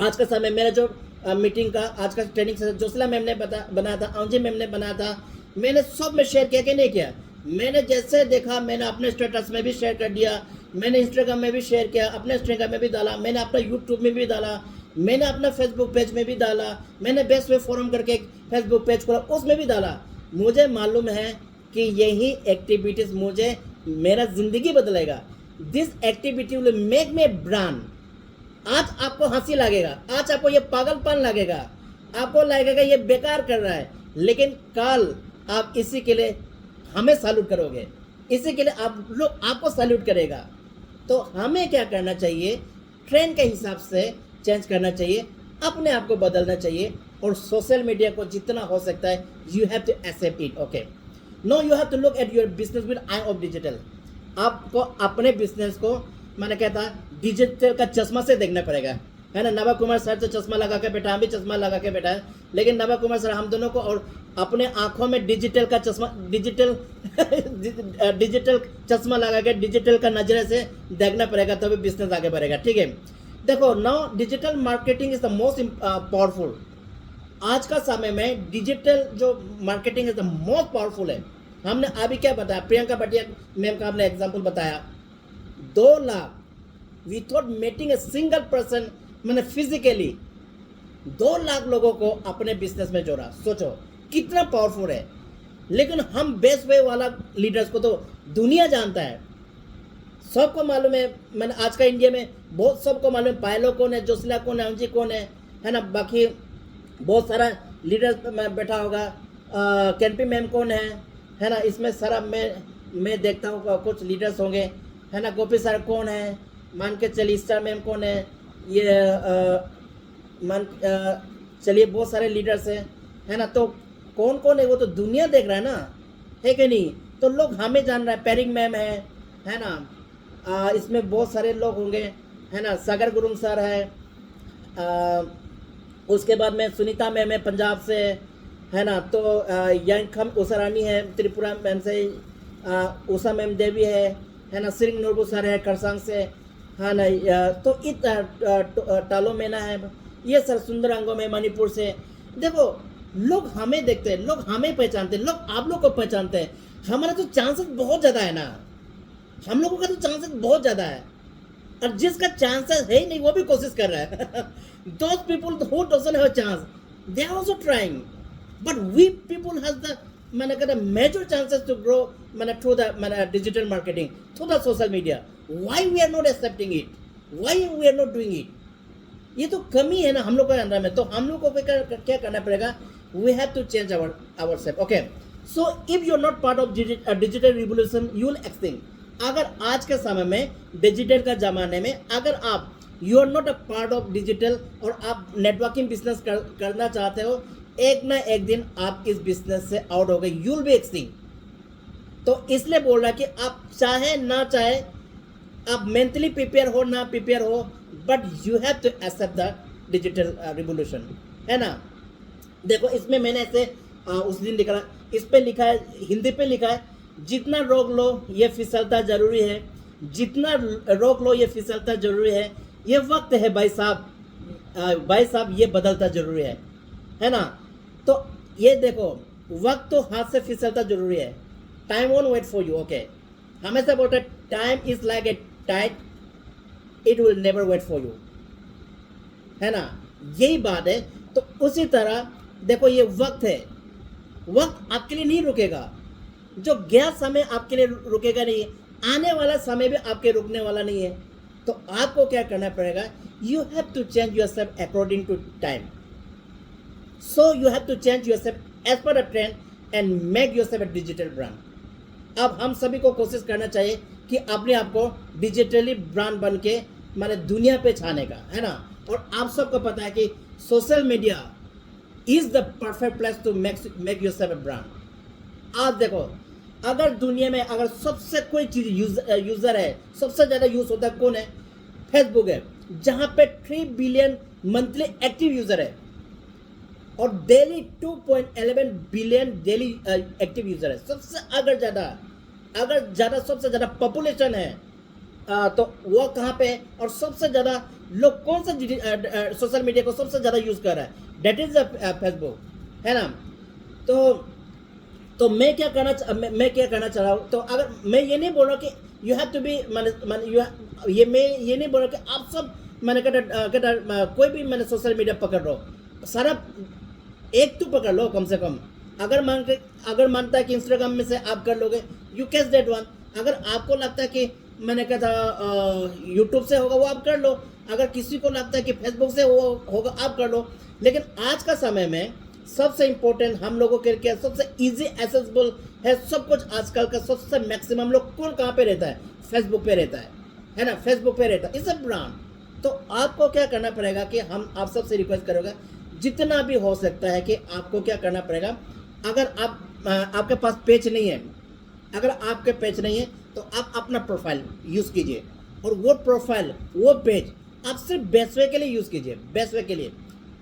आज का समय, मेरा जो मीटिंग का आज का ट्रेनिंग से जोसला मैम ने बनाया था, अंजी मैम ने बनाया था, मैंने सब में शेयर किया कि नहीं किया। मैंने जैसे देखा मैंने अपने स्टेटस में भी शेयर कर दिया, मैंने इंस्टाग्राम में भी शेयर किया, अपने इंस्टाग्राम में भी डाला, मैंने अपना यूट्यूब में भी डाला, मैंने अपना फेसबुक पेज में भी डाला, मैंने बेस्ट वे फोरम करके एक फेसबुक पेज खोला उसमें भी डाला। मुझे मालूम है कि यही एक्टिविटीज़ मुझे मेरा ज़िंदगी बदलेगा। This activity will make me brand. आज आपको हंसी लगेगा, आज आपको ये पागलपन लगेगा, आपको लगेगा ये बेकार कर रहा है, लेकिन कल आप इसी के लिए हमें सैल्यूट करोगे, इसी के लिए आप लोग आपको सैल्यूट करेगा। तो हमें क्या करना चाहिए, ट्रेंड के हिसाब से चेंज करना चाहिए, अपने आप को बदलना चाहिए, और सोशल मीडिया को जितना हो सकता है you have to accept it. Okay, no you have to look at your business with eye of digital. आपको अपने बिजनेस को मैंने कहता डिजिटल का चश्मा से देखना पड़ेगा, है ना। नवा कुमार सर तो चश्मा लगा के बैठा, हम भी चश्मा लगा के बैठा है, लेकिन नवा कुमार सर हम दोनों को और अपने आंखों में डिजिटल का चश्मा डिजिटल चश्मा लगा के डिजिटल का नजरे से देखना पड़ेगा, तभी बिजनेस आगे बढ़ेगा। ठीक है, देखो now digital marketing is the most powerful. आज का समय में डिजिटल जो marketing is the most powerful है। हमने अभी क्या बताया, प्रियंका भाटिया मैम का हमने एग्जांपल बताया, 2 lakh without meeting a single person, मैंने फिजिकली 2 लाख लोगों को अपने बिजनेस में जोड़ा। सोचो कितना पावरफुल है। लेकिन हम बेस्ट वे वाला लीडर्स को तो दुनिया जानता है, सबको मालूम है। मैंने आज का इंडिया में बहुत सबको मालूम है, पायलो कौन है, जोसला कौन है, अंजी कौन है ना। बाकी बहुत सारा लीडर्स में बैठा होगा, कैंपी मैम कौन है ना। इसमें सारा मैं देखता हूँ कुछ लीडर्स होंगे, है ना। गोपी सर कौन है, मान के चलिए स्टार मैम कौन है, ये चलिए बहुत सारे लीडर्स हैं, है ना। तो कौन कौन है वो तो दुनिया देख रहा है ना, है कि नहीं। तो लोग हमें जान रहा है, पेरिंग मैम है ना। इसमें बहुत सारे लोग होंगे, है ना। सागर गुरुंग सर है, उसके बाद में सुनीता मैम है पंजाब से, है ना। तो यांखम उषारानी है त्रिपुरा मैम से, उषा मैम देवी है ना। सिरिंग नोरबू सर है करसांग से, है ना। तो टालो मेना है, ये सर सुंदरांगो में मणिपुर से। देखो लोग हमें देखते हैं, लोग हमें पहचानते हैं, लोग आप लोग को पहचानते हैं। हमारा तो चांसेस बहुत ज़्यादा है ना, हम लोगों का तो चांसेस बहुत ज़्यादा है, और जिसका चांसेस है ही नहीं वो भी कोशिश कर रहा है। Those people who doesn't have chance they are also trying, but we people has the मैंने कहता मेजर चांसेस टू ग्रो मैंने थ्रू द मैंने digital marketing through the social media. Why we are not accepting it, why we are not doing it, ये तो कमी है ना हम लोग के अंदर में। तो हम लोग को क्या करना पड़ेगा, we have to change our self. Okay, so if you are not part of digital revolution you will extinct. अगर आज के समय में डिजिटल का ज़माने में अगर आप you are not a part of digital और आप नेटवर्किंग बिजनेस करना चाहते हो, एक ना एक दिन आप इस बिजनेस से आउट हो गए, यू विल बी एक्सटिंक्ट। तो इसलिए बोल रहा है कि आप चाहे ना चाहे, आप मेंटली प्रिपेयर हो ना प्रिपेयर हो, but you have to accept the digital revolution, है ना। देखो इसमें मैंने ऐसे उस दिन लिखा, इस पे लिखा है, हिंदी पे लिखा है, जितना रोक लो ये फिसलता जरूरी है, जितना रोक लो ये फिसलता जरूरी है। ये वक्त है भाई साहब ये बदलता जरूरी है ना। तो ये देखो वक्त तो हाथ से फिसलता जरूरी है, time won't wait for you. Okay, हमेशा बोलते हैं time is like a tide, it will never wait for you, है ना। यही बात है। तो उसी तरह देखो ये वक्त है, वक्त आपके लिए नहीं रुकेगा, जो गया समय आपके लिए रुकेगा नहीं, आने वाला समय भी आपके रुकने वाला नहीं है। तो आपको क्या करना पड़ेगा, you have to change yourself according to time. So you have to change yourself as per the trend and make yourself a digital brand. अब हम सभी को कोशिश करना चाहिए कि अपने आप को डिजिटली ब्रांड बन के माने दुनिया पे छाने का, है ना। और आप सबको पता है कि social media is the perfect place to make yourself a brand. आज देखो, अगर दुनिया में अगर सबसे कोई चीज यूजर है, सबसे ज्यादा यूज होता है कौन है? फेसबुक है, जहां पे 3 बिलियन मंथली एक्टिव यूजर है और daily 2.11 billion daily active user है। सबसे अगर ज्यादा सबसे ज्यादा पॉपुलेशन है तो वो कहाँ पे है? और सबसे ज्यादा लोग कौन सा सोशल मीडिया को सबसे ज्यादा यूज कर रहा है? डेट इज फेसबुक, है ना। तो मैं क्या कहना चाह रहा हूँ, तो अगर मैं ये नहीं बोल रहा कि यू हैव टू बी मैं ये नहीं बोल रहा कि आप सब मैंने कहता कोई भी मैंने सोशल मीडिया पकड़ लो, सारा एक तो पकड़ लो कम से कम। अगर मानता है कि इंस्टाग्राम में से आप कर लोगे, यू कैच दैट वन। अगर आपको लगता है कि मैंने कहा था यूट्यूब से होगा, वो आप कर लो। अगर किसी को लगता है कि फेसबुक से होगा, आप कर लो। लेकिन आज का समय में सबसे इम्पोर्टेंट हम लोगों के लिए सबसे इजी एक्सेसिबल है सब कुछ। आजकल का सबसे मैक्सिमम लोग कौन कहाँ पे रहता है? फेसबुक पे रहता है ना, फेसबुक पे रहता है। It's a brand. तो आपको क्या करना पड़ेगा कि हम आप सबसे रिक्वेस्ट करोगे, जितना भी हो सकता है कि आपको क्या करना पड़ेगा। अगर आपके पास पेज नहीं है, तो आप अपना प्रोफाइल यूज़ कीजिए, और वो प्रोफाइल वो पेज आप सिर्फ बेस्ट वे के लिए यूज़ कीजिए, बेस्ट वे के लिए,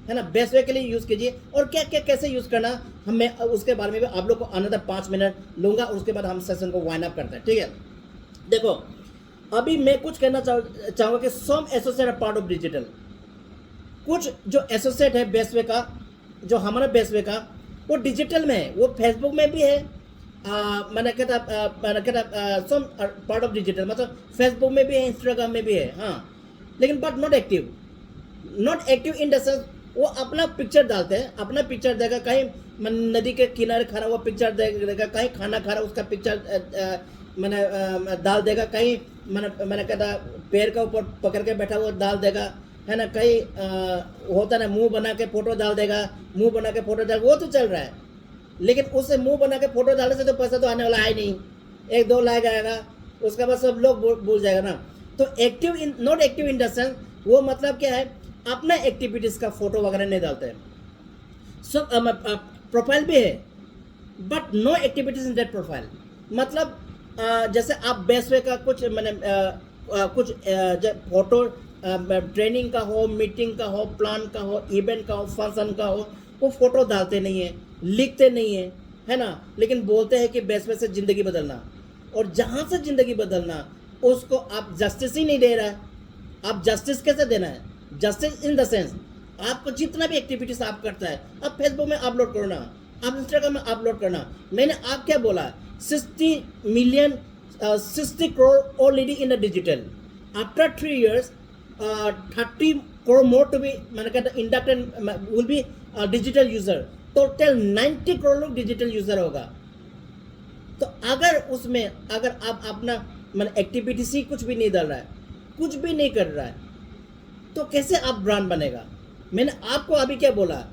है ना, बेस्ट वे के लिए यूज़ कीजिए। और क्या क्या कैसे यूज़ करना, मैं उसके बारे में भी आप लोग को अनदर 5 मिनट लूँगा, और उसके बाद हम सेशन को वाइंड अप करते हैं, ठीक है। देखो, अभी मैं कुछ कहना चाहूँगा कि some associate are part of digital. कुछ जो एसोसिएट है बेस्ट वे का, जो हमारा बेस्ट वे का, वो डिजिटल में है, वो फेसबुक में भी है। मैंने कहता सम पार्ट ऑफ डिजिटल, मतलब फेसबुक में भी है, इंस्टाग्राम में भी है, हाँ, लेकिन but not active in the sense वो अपना पिक्चर डालते हैं, अपना पिक्चर देगा, कहीं नदी के किनारे खड़ा हुआ पिक्चर देगा, कहीं खाना खा रहा उसका पिक्चर मैंने डाल देगा, कहीं मैंने कहता पैर के ऊपर पकड़ के बैठा हुआ डाल देगा, है ना, कहीं होता ना मुंह बना के फोटो डाल देगा, वो तो चल रहा है। लेकिन उससे मुंह बना के फोटो डालने से तो पैसा तो आने वाला है नहीं, 1-2 लाइक आएगा, उसके बाद सब लोग भूल जाएगा ना। तो not active in the sense, वो मतलब क्या है, अपना एक्टिविटीज़ का फोटो वगैरह नहीं डालते हैं। सब प्रोफाइल भी है but no activities in that profile. मतलब जैसे आप बेस्ट वे का कुछ मैंने कुछ फोटो ट्रेनिंग का हो, मीटिंग का हो, प्लान का हो, इवेंट का हो, फंक्शन का हो, वो फोटो डालते नहीं है, लिखते नहीं है ना, लेकिन बोलते हैं कि बेस्ट वे से ज़िंदगी बदलना। और जहाँ से ज़िंदगी बदलना, उसको आप जस्टिस ही नहीं दे रहा है। आप जस्टिस कैसे देना है? जस्टिस इन द सेंस, आपको जितना भी एक्टिविटीज आप करता है, आप फेसबुक में अपलोड करना, आप इंस्टाग्राम में अपलोड करना। मैंने आप क्या बोला, 60 crore already in the digital. After 3 years 30 crore more to be, मैंने कहता inducted will be digital user. Total 90 crore लोग डिजिटल यूजर होगा। तो अगर आप अपना एक्टिविटीज ही कुछ भी नहीं डाल रहा है, कुछ भी नहीं कर रहा है, तो कैसे आप ब्रांड बनेगा? मैंने आपको अभी क्या बोला,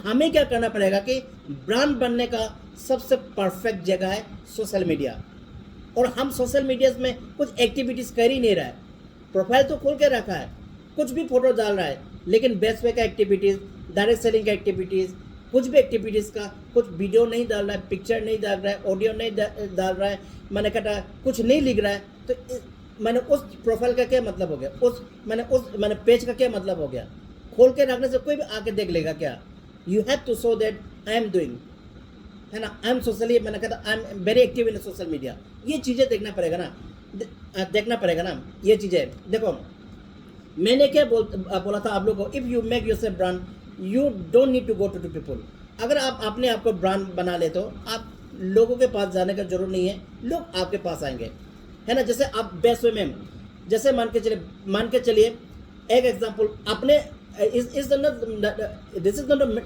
हमें क्या करना पड़ेगा कि ब्रांड बनने का सबसे परफेक्ट जगह है सोशल मीडिया। और हम सोशल मीडिया में कुछ एक्टिविटीज़ कर ही नहीं रहा है। प्रोफाइल तो खोल के रखा है, कुछ भी फोटो डाल रहा है, लेकिन बेस्ट वे का एक्टिविटीज़, डायरेक्ट सेलिंग का एक्टिविटीज़, कुछ भी एक्टिविटीज़ का कुछ वीडियो नहीं डाल रहा है, पिक्चर नहीं डाल रहा है, ऑडियो नहीं डाल रहा है, मैंने कहा कुछ नहीं लिख रहा है। तो मैंने उस प्रोफाइल का क्या मतलब हो गया, मैंने पेज का क्या मतलब हो गया? खोल के रखने से कोई भी आके देख लेगा क्या? You have to show that I am doing, है ना, आई एम सोशली, मैंने कहा I am very active in social media. ये चीज़ें देखना पड़ेगा ना, ये चीज़ें देखो। मैंने क्या बोला था आप लोगों को, if you make yourself brand you don't need to go to people. अगर आप अपने आप को ब्रांड बना ले तो आप लोगों के पास जाने का जरूरत नहीं है, लोग आपके पास आएंगे, है ना। जैसे आप बेस्ट वे में, जैसे मान के चलिए एक एग्जांपल, अपने this is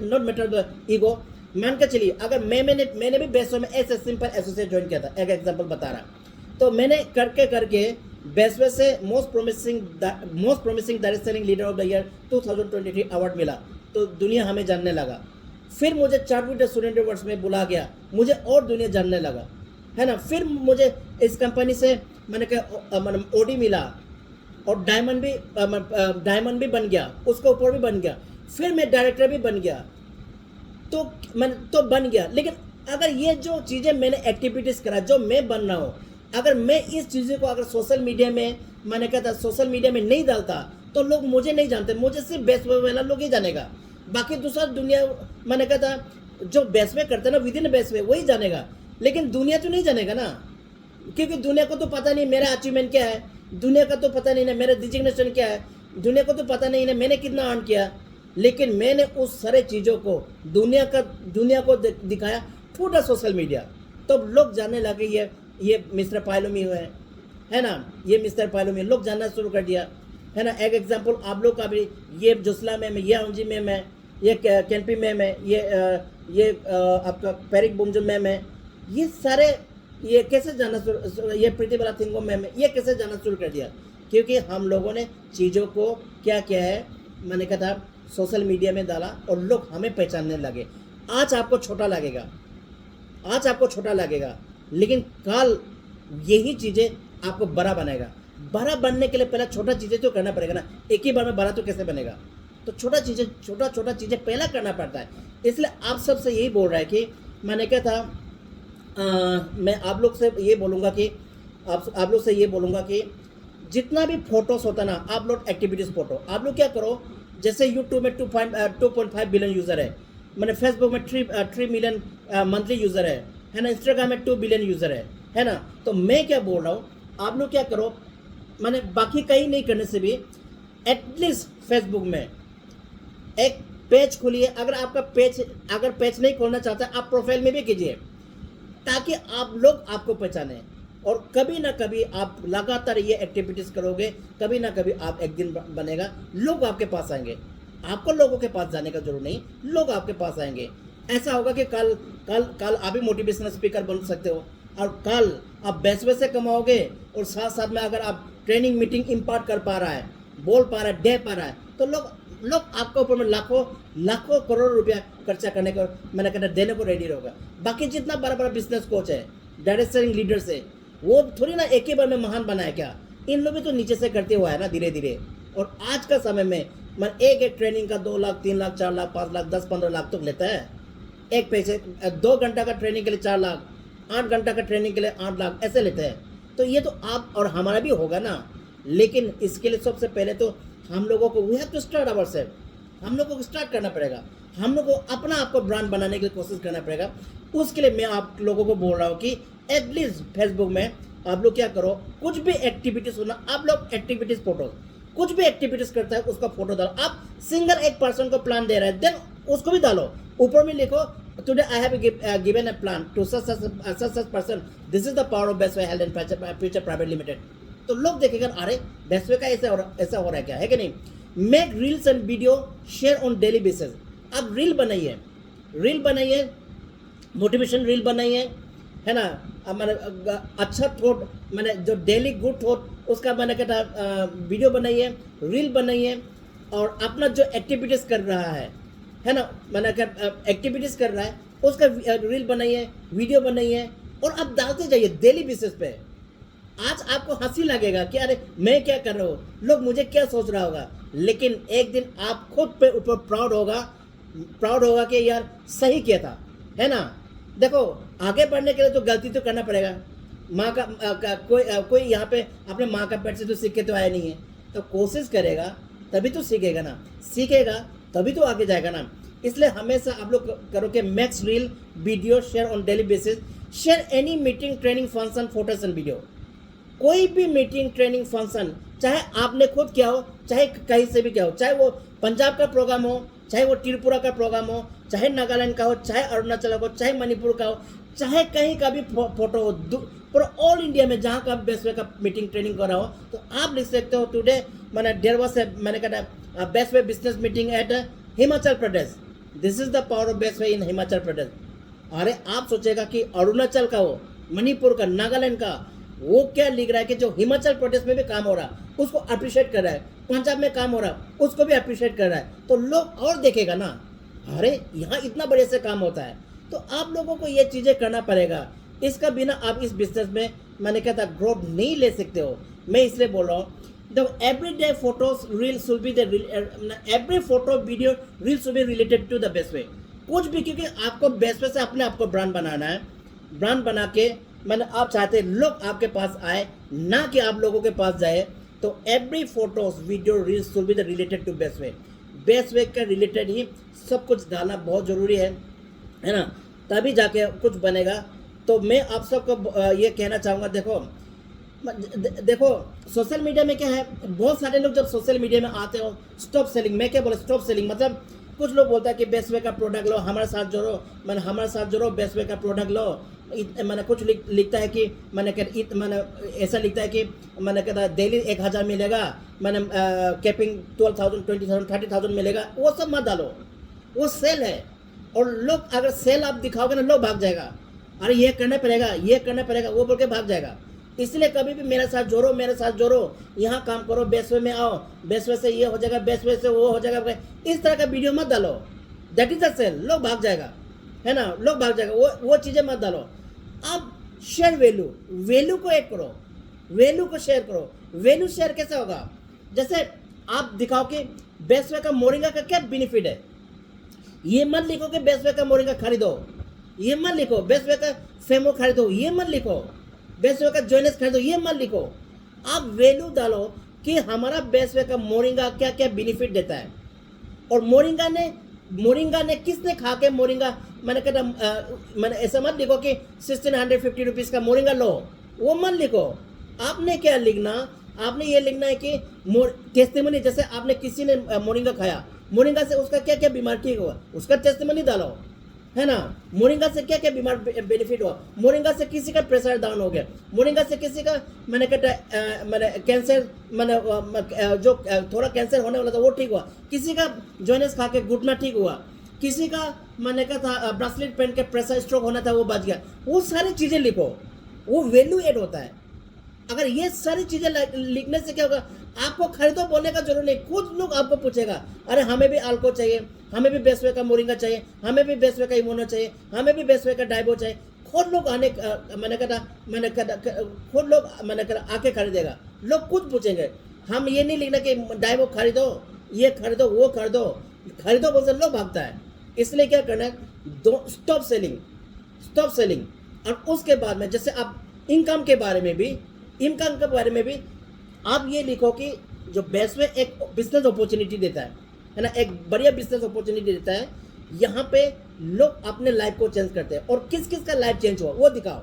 not matter the ego. मान के चलिए अगर मैंने भी बेस्ट वे में ऐसे सिंपल एसोसिएट ज्वाइन किया था, एक एग्जांपल बता रहा। तो मैंने करके बेस्ट वे से most promising direct selling leader of the year 2023 award मिला, तो दुनिया हमें जानने लगा। फिर मुझे चार्टर्ड स्टूडेंट अवार्ड्स में बुला गया, मुझे और दुनिया जानने लगा, है ना। फिर मुझे इस कंपनी से मैंने ओडी मिला, और डायमंड भी बन गया, उसके ऊपर भी बन गया। फिर मैं डायरेक्टर भी बन गया, तो मैंने तो बन गया। लेकिन अगर ये जो चीज़ें मैंने एक्टिविटीज़ करा, जो मैं बन रहा हूँ, अगर मैं इस चीज़ों को अगर सोशल मीडिया में, मैंने कहता सोशल मीडिया में नहीं डालता तो लोग मुझे नहीं जानते, मुझे सिर्फ बेस्ट वे वाला लोग ही जानेगा। बाकी दूसरा दुनिया, मैंने कहता जो बेस्ट वे करते ना विद इन बेस्ट वे वही जानेगा, लेकिन दुनिया तो नहीं जानेगा ना, क्योंकि दुनिया को तो पता नहीं मेरा अचीवमेंट क्या है, दुनिया का तो पता नहीं ना मेरा डिजिग्नेशन क्या है, दुनिया को तो पता नहीं ना मैंने कितना अर्न किया। लेकिन मैंने उस सारे चीज़ों को दुनिया को दिखाया थ्रू द सोशल मीडिया। तो लोग जानने लगे ये मिस्टर पायलोमी है ना, ये मिस्टर पायलोमी लोग जानना शुरू कर दिया, है ना। एक एग्जांपल आप लोग का भी, ये जोसला मैम है, ये अंजी मैम है, ये कैंपी मैम है, ये आपका पेरिक बुमजुम मैम है, ये सारे ये कैसे जानना शुरू, ये प्रीति बाला थिंगो मैम है, ये कैसे जानना शुरू कर दिया, क्योंकि हम लोगों ने चीज़ों को क्या क्या है, मैंने कहा था सोशल मीडिया में डाला और लोग हमें पहचानने लगे। आज आपको छोटा लगेगा, आज आपको छोटा लगेगा, लेकिन कल यही चीज़ें आपको बड़ा बनाएगा। बड़ा बनने के लिए पहले छोटा चीज़ें तो करना पड़ेगा ना, एक ही बार में बड़ा तो कैसे बनेगा। तो छोटा चीज़ें पहला करना पड़ता है। इसलिए आप सबसे यही बोल रहा है कि मैंने क्या था, मैं आप लोग से ये बोलूँगा कि आप लोग से ये बोलूँगा कि जितना भी फोटोस होता ना, आप लोग एक्टिविटीज़ फोटो आप लोग क्या करो, जैसे यूट्यूब में 2.5 बिलियन यूज़र है, मैंने फेसबुक में 3 मिलियन मंथली यूज़र है ना, इंस्टाग्राम में 2 बिलियन यूज़र है ना। तो मैं क्या बोल रहा हूँ, आप लोग क्या करो, मैंने बाकी कहीं नहीं करने से भी एटलीस्ट फेसबुक में एक पेज खोलिए। अगर आपका पेज नहीं खोलना चाहता आप प्रोफाइल में भी कीजिए, ताकि आप लोग आपको पहचाने। और कभी ना कभी आप लगातार ये एक्टिविटीज़ करोगे, कभी ना कभी आप एक दिन बनेगा, लोग आपके पास आएंगे। आपको लोगों के पास जाने का जरूर नहीं, लोग आपके पास आएंगे। ऐसा होगा कि कल आप भी मोटिवेशनल स्पीकर बन सकते हो, और कल आप पैसे से कमाओगे, और साथ साथ में अगर आप ट्रेनिंग मीटिंग इम्पार्ट कर पा रहा है, बोल पा रहा है, दे पा रहा है, तो लोग आपके ऊपर में लाखों करोड़ रुपया खर्चा करने को, मैंने कहना देने को रेडी रहेगा। बाकी जितना बड़ा बिजनेस कोच है, डायरेक्ट सेलिंग लीडर्स है, वो थोड़ी ना एक ही बार में महान बना है क्या, इन लोग भी तो नीचे से करते हुआ है ना, धीरे धीरे। और आज का समय में मैं एक ट्रेनिंग का 2 लाख 3 लाख 4 लाख 5 लाख 10-15 लाख तो लेता है एक पैसे। 2 घंटा का ट्रेनिंग के लिए 4 लाख, 8 घंटा का ट्रेनिंग के लिए 8 लाख ऐसे लेते हैं। तो ये तो आप और हमारा भी होगा ना, लेकिन इसके लिए सबसे पहले तो हम लोगों को we have to start ourself, हम लोगों को स्टार्ट करना पड़ेगा, हम लोग को अपना आपको ब्रांड बनाने की कोशिश करना पड़ेगा। उसके लिए मैं आप लोगों को बोल रहा हूँ कि एटलीस्ट फेसबुक में आप लोग क्या करो, कुछ भी एक्टिविटीज़ होना, आप लोग एक्टिविटीज़ फोटो, कुछ भी एक्टिविटीज़ करता है उसका फोटो डालो। आप सिंगल एक पर्सन को प्लान दे रहे हैं, देन उसको भी डालो, ऊपर में लिखो today I have given a plan to such person, this is the power of best way health and future private limited. तो लोग देखेगा, अरे बेस्ट वे का ऐसा हो रहा है क्या, है कि नहीं। Make reels and video share on daily basis. आप रील बनाइए, मोटिवेशन रील बनाइए, है ना। मैंने अच्छा थॉट, मैंने जो डेली गुड थॉट उसका मैंने कहता वीडियो बनाइए, रील बनाइए, और अपना जो एक्टिविटीज़ कर रहा है ना, मैंने कहा एक्टिविटीज़ कर रहा है उसका रील बनाइए, वीडियो बनाइए, और आप डालते जाइए डेली बेसिस पे। आज आपको हंसी लगेगा कि अरे मैं क्या कर रहा हूँ, लोग मुझे क्या सोच रहा होगा, लेकिन एक दिन आप खुद पे ऊपर प्राउड होगा कि यार सही किया था, है ना। देखो आगे बढ़ने के लिए तो गलती तो करना पड़ेगा। माँ का कोई यहाँ पे अपने माँ का पेट से तो सीख के तो आया नहीं है, तो कोशिश करेगा तभी तो सीखेगा ना, सीखेगा तभी तो आगे जाएगा ना। इसलिए हमेशा आप लोग करो कि max reel video share on daily basis, share any meeting training function photos and video. कोई भी मीटिंग ट्रेनिंग फंक्शन, चाहे आपने खुद किया हो, चाहे कहीं से भी क्या हो, चाहे वो पंजाब का प्रोग्राम हो, चाहे वो त्रिपुरा का प्रोग्राम हो, चाहे नागालैंड का हो, चाहे अरुणाचल का हो, चाहे मणिपुर का हो, चाहे कहीं का भी फोटो हो, पूरा ऑल इंडिया में जहाँ का बेस्ट वे का मीटिंग ट्रेनिंग कर रहा हो, तो आप लिख सकते हो टुडे मैंने डेरवा से मैंने कहा best way business meeting at Himachal Pradesh, this is the power of best way in Himachal Pradesh. अरे आप सोचेगा कि अरुणाचल का हो, मणिपुर का, नागालैंड का, वो क्या लिख रहा है कि जो हिमाचल प्रदेश में भी काम हो रहा है उसको अप्रिशिएट कर रहा है, पंजाब में काम हो रहा है उसको भी अप्रिशिएट कर रहा है, तो लोग और देखेगा ना, अरे यहाँ इतना बड़े से काम होता है। तो आप लोगों को ये चीज़ें करना पड़ेगा, इसका बिना आप इस बिजनेस में मैंने कहा था ग्रोथ नहीं ले सकते हो। मैं इसलिए बोल रहा हूँ the everyday photos reel should be the every photo video reel should be related to the best way. कुछ भी, क्योंकि आपको बेस्ट से अपने आप को ब्रांड बनाना है। ब्रांड बना के मैंने आप चाहते हैं लोग आपके पास आए, ना कि आप लोगों के पास जाए। तो every photos video reels should be the related to best way. Best way का रिलेटेड ही सब कुछ डालना बहुत ज़रूरी है ना, तभी जाके कुछ बनेगा। तो मैं आप सबको ये कहना चाहूँगा, देखो सोशल मीडिया में क्या है, बहुत सारे लोग जब सोशल मीडिया में आते हो स्टॉप सेलिंग, मैं क्या बोला स्टॉप सेलिंग, मतलब कुछ लोग बोलता है कि बेस्ट वे का प्रोडक्ट लो, हमारे साथ जोड़ो, मैंने हमारे साथ जोड़ो, बेस्ट वे का प्रोडक्ट लो। मैंने कुछ लिखता है कि मैंने ऐसा लिखता है कि मैंने कहता डेली 1000 मिलेगा, मैंने कैपिंग 12,000 20,000 30,000 मिलेगा। वो सब मत डालो, वो सेल है। और लोग अगर सेल आप दिखाओगे ना, लोग भाग जाएगा, अरे ये करना पड़ेगा, ये करना पड़ेगा, वो बोल के भाग जाएगा। इसलिए कभी भी मेरे साथ जोड़ो, मेरे साथ जोड़ो, यहाँ काम करो, बेस्ट वे में आओ, बेस्ट वे से ये हो जाएगा, बेस्ट वे से वो हो जाएगा, इस तरह का वीडियो मत डालो। दैट इज द सेल, लोग भाग जाएगा, है ना, लोग भाग जाएगा। वो चीज़ें मत डालो। आप शेयर वैल्यू को ऐड करो, वैल्यू को शेयर करो। वैल्यू शेयर कैसे होगा? जैसे आप दिखाओ कि बेस्ट वे का मोरिंगा का क्या बेनिफिट है। ये मत लिखो कि बेस्ट वे का मोरिंगा खरीदो, ये मत लिखो। बेस्ट वे का फेमो खरीदो, ये मत लिखो। बेस्ट वे का जॉइनेस खरीदो, ये मत लिखो। आप वैल्यू डालो कि हमारा बेस्ट वे का मोरिंगा क्या क्या बेनिफिट देता है। और मोरिंगा ने किसने खा के मोरिंगा, मैंने कहता मैंने ऐसा मत लिखो कि 1650 रुपीज़ का मोरिंगा लो, वो मत लिखो। आपने क्या लिखना, आपने ये लिखना है कि टेस्टिमनी, जैसे आपने किसी ने मोरिंगा खाया, मोरिंगा से उसका क्या क्या बीमारी ठीक हुआ, उसका टेस्टिमनी डालो, है ना। मोरिंगा से क्या क्या बीमार बेनिफिट हुआ, मोरिंगा से किसी का प्रेशर डाउन हो गया, मोरिंगा से किसी का मैंने कहता मैंने कैंसर, मैंने जो थोड़ा कैंसर होने वाला था वो ठीक हुआ, किसी का जॉइनेस खा के घुटना ठीक हुआ, किसी का मैंने कहा था ब्रेसलेट पहन के प्रेशर स्ट्रोक होना था वो बच गया। वो सारी चीज़ें लिखो, वो वैल्यू एड होता है। अगर ये सारी चीज़ें लिखने से क्या होगा, आपको खरीदो बोलने का जरूर नहीं, खुद लोग आपको पूछेगा, अरे हमें भी अल्को चाहिए, हमें भी बेस्ट वे का मोरिंगा चाहिए, हमें भी बेस्ट वे का इमोनो चाहिए, हमें भी बेस्ट वे का डाइबो चाहिए। खुद लोग खुद लोग आके खरीदेगा। लोग खुद पूछेंगे, हम ये नहीं लिखना कि डाइबो खरीदो, ये खरीदो, वो खरीदो बोलते लोग भागता है। इसलिए क्या करना है, स्टॉप सेलिंग। और उसके बाद में जैसे आप इनकम के बारे में भी आप ये लिखो कि जो बेस्ट वे एक बिजनेस अपॉर्चुनिटी देता है ना, एक बढ़िया बिजनेस अपॉर्चुनिटी देता है। यहाँ पे लोग अपने लाइफ को चेंज करते हैं, और किस किस का लाइफ चेंज हुआ वो दिखाओ,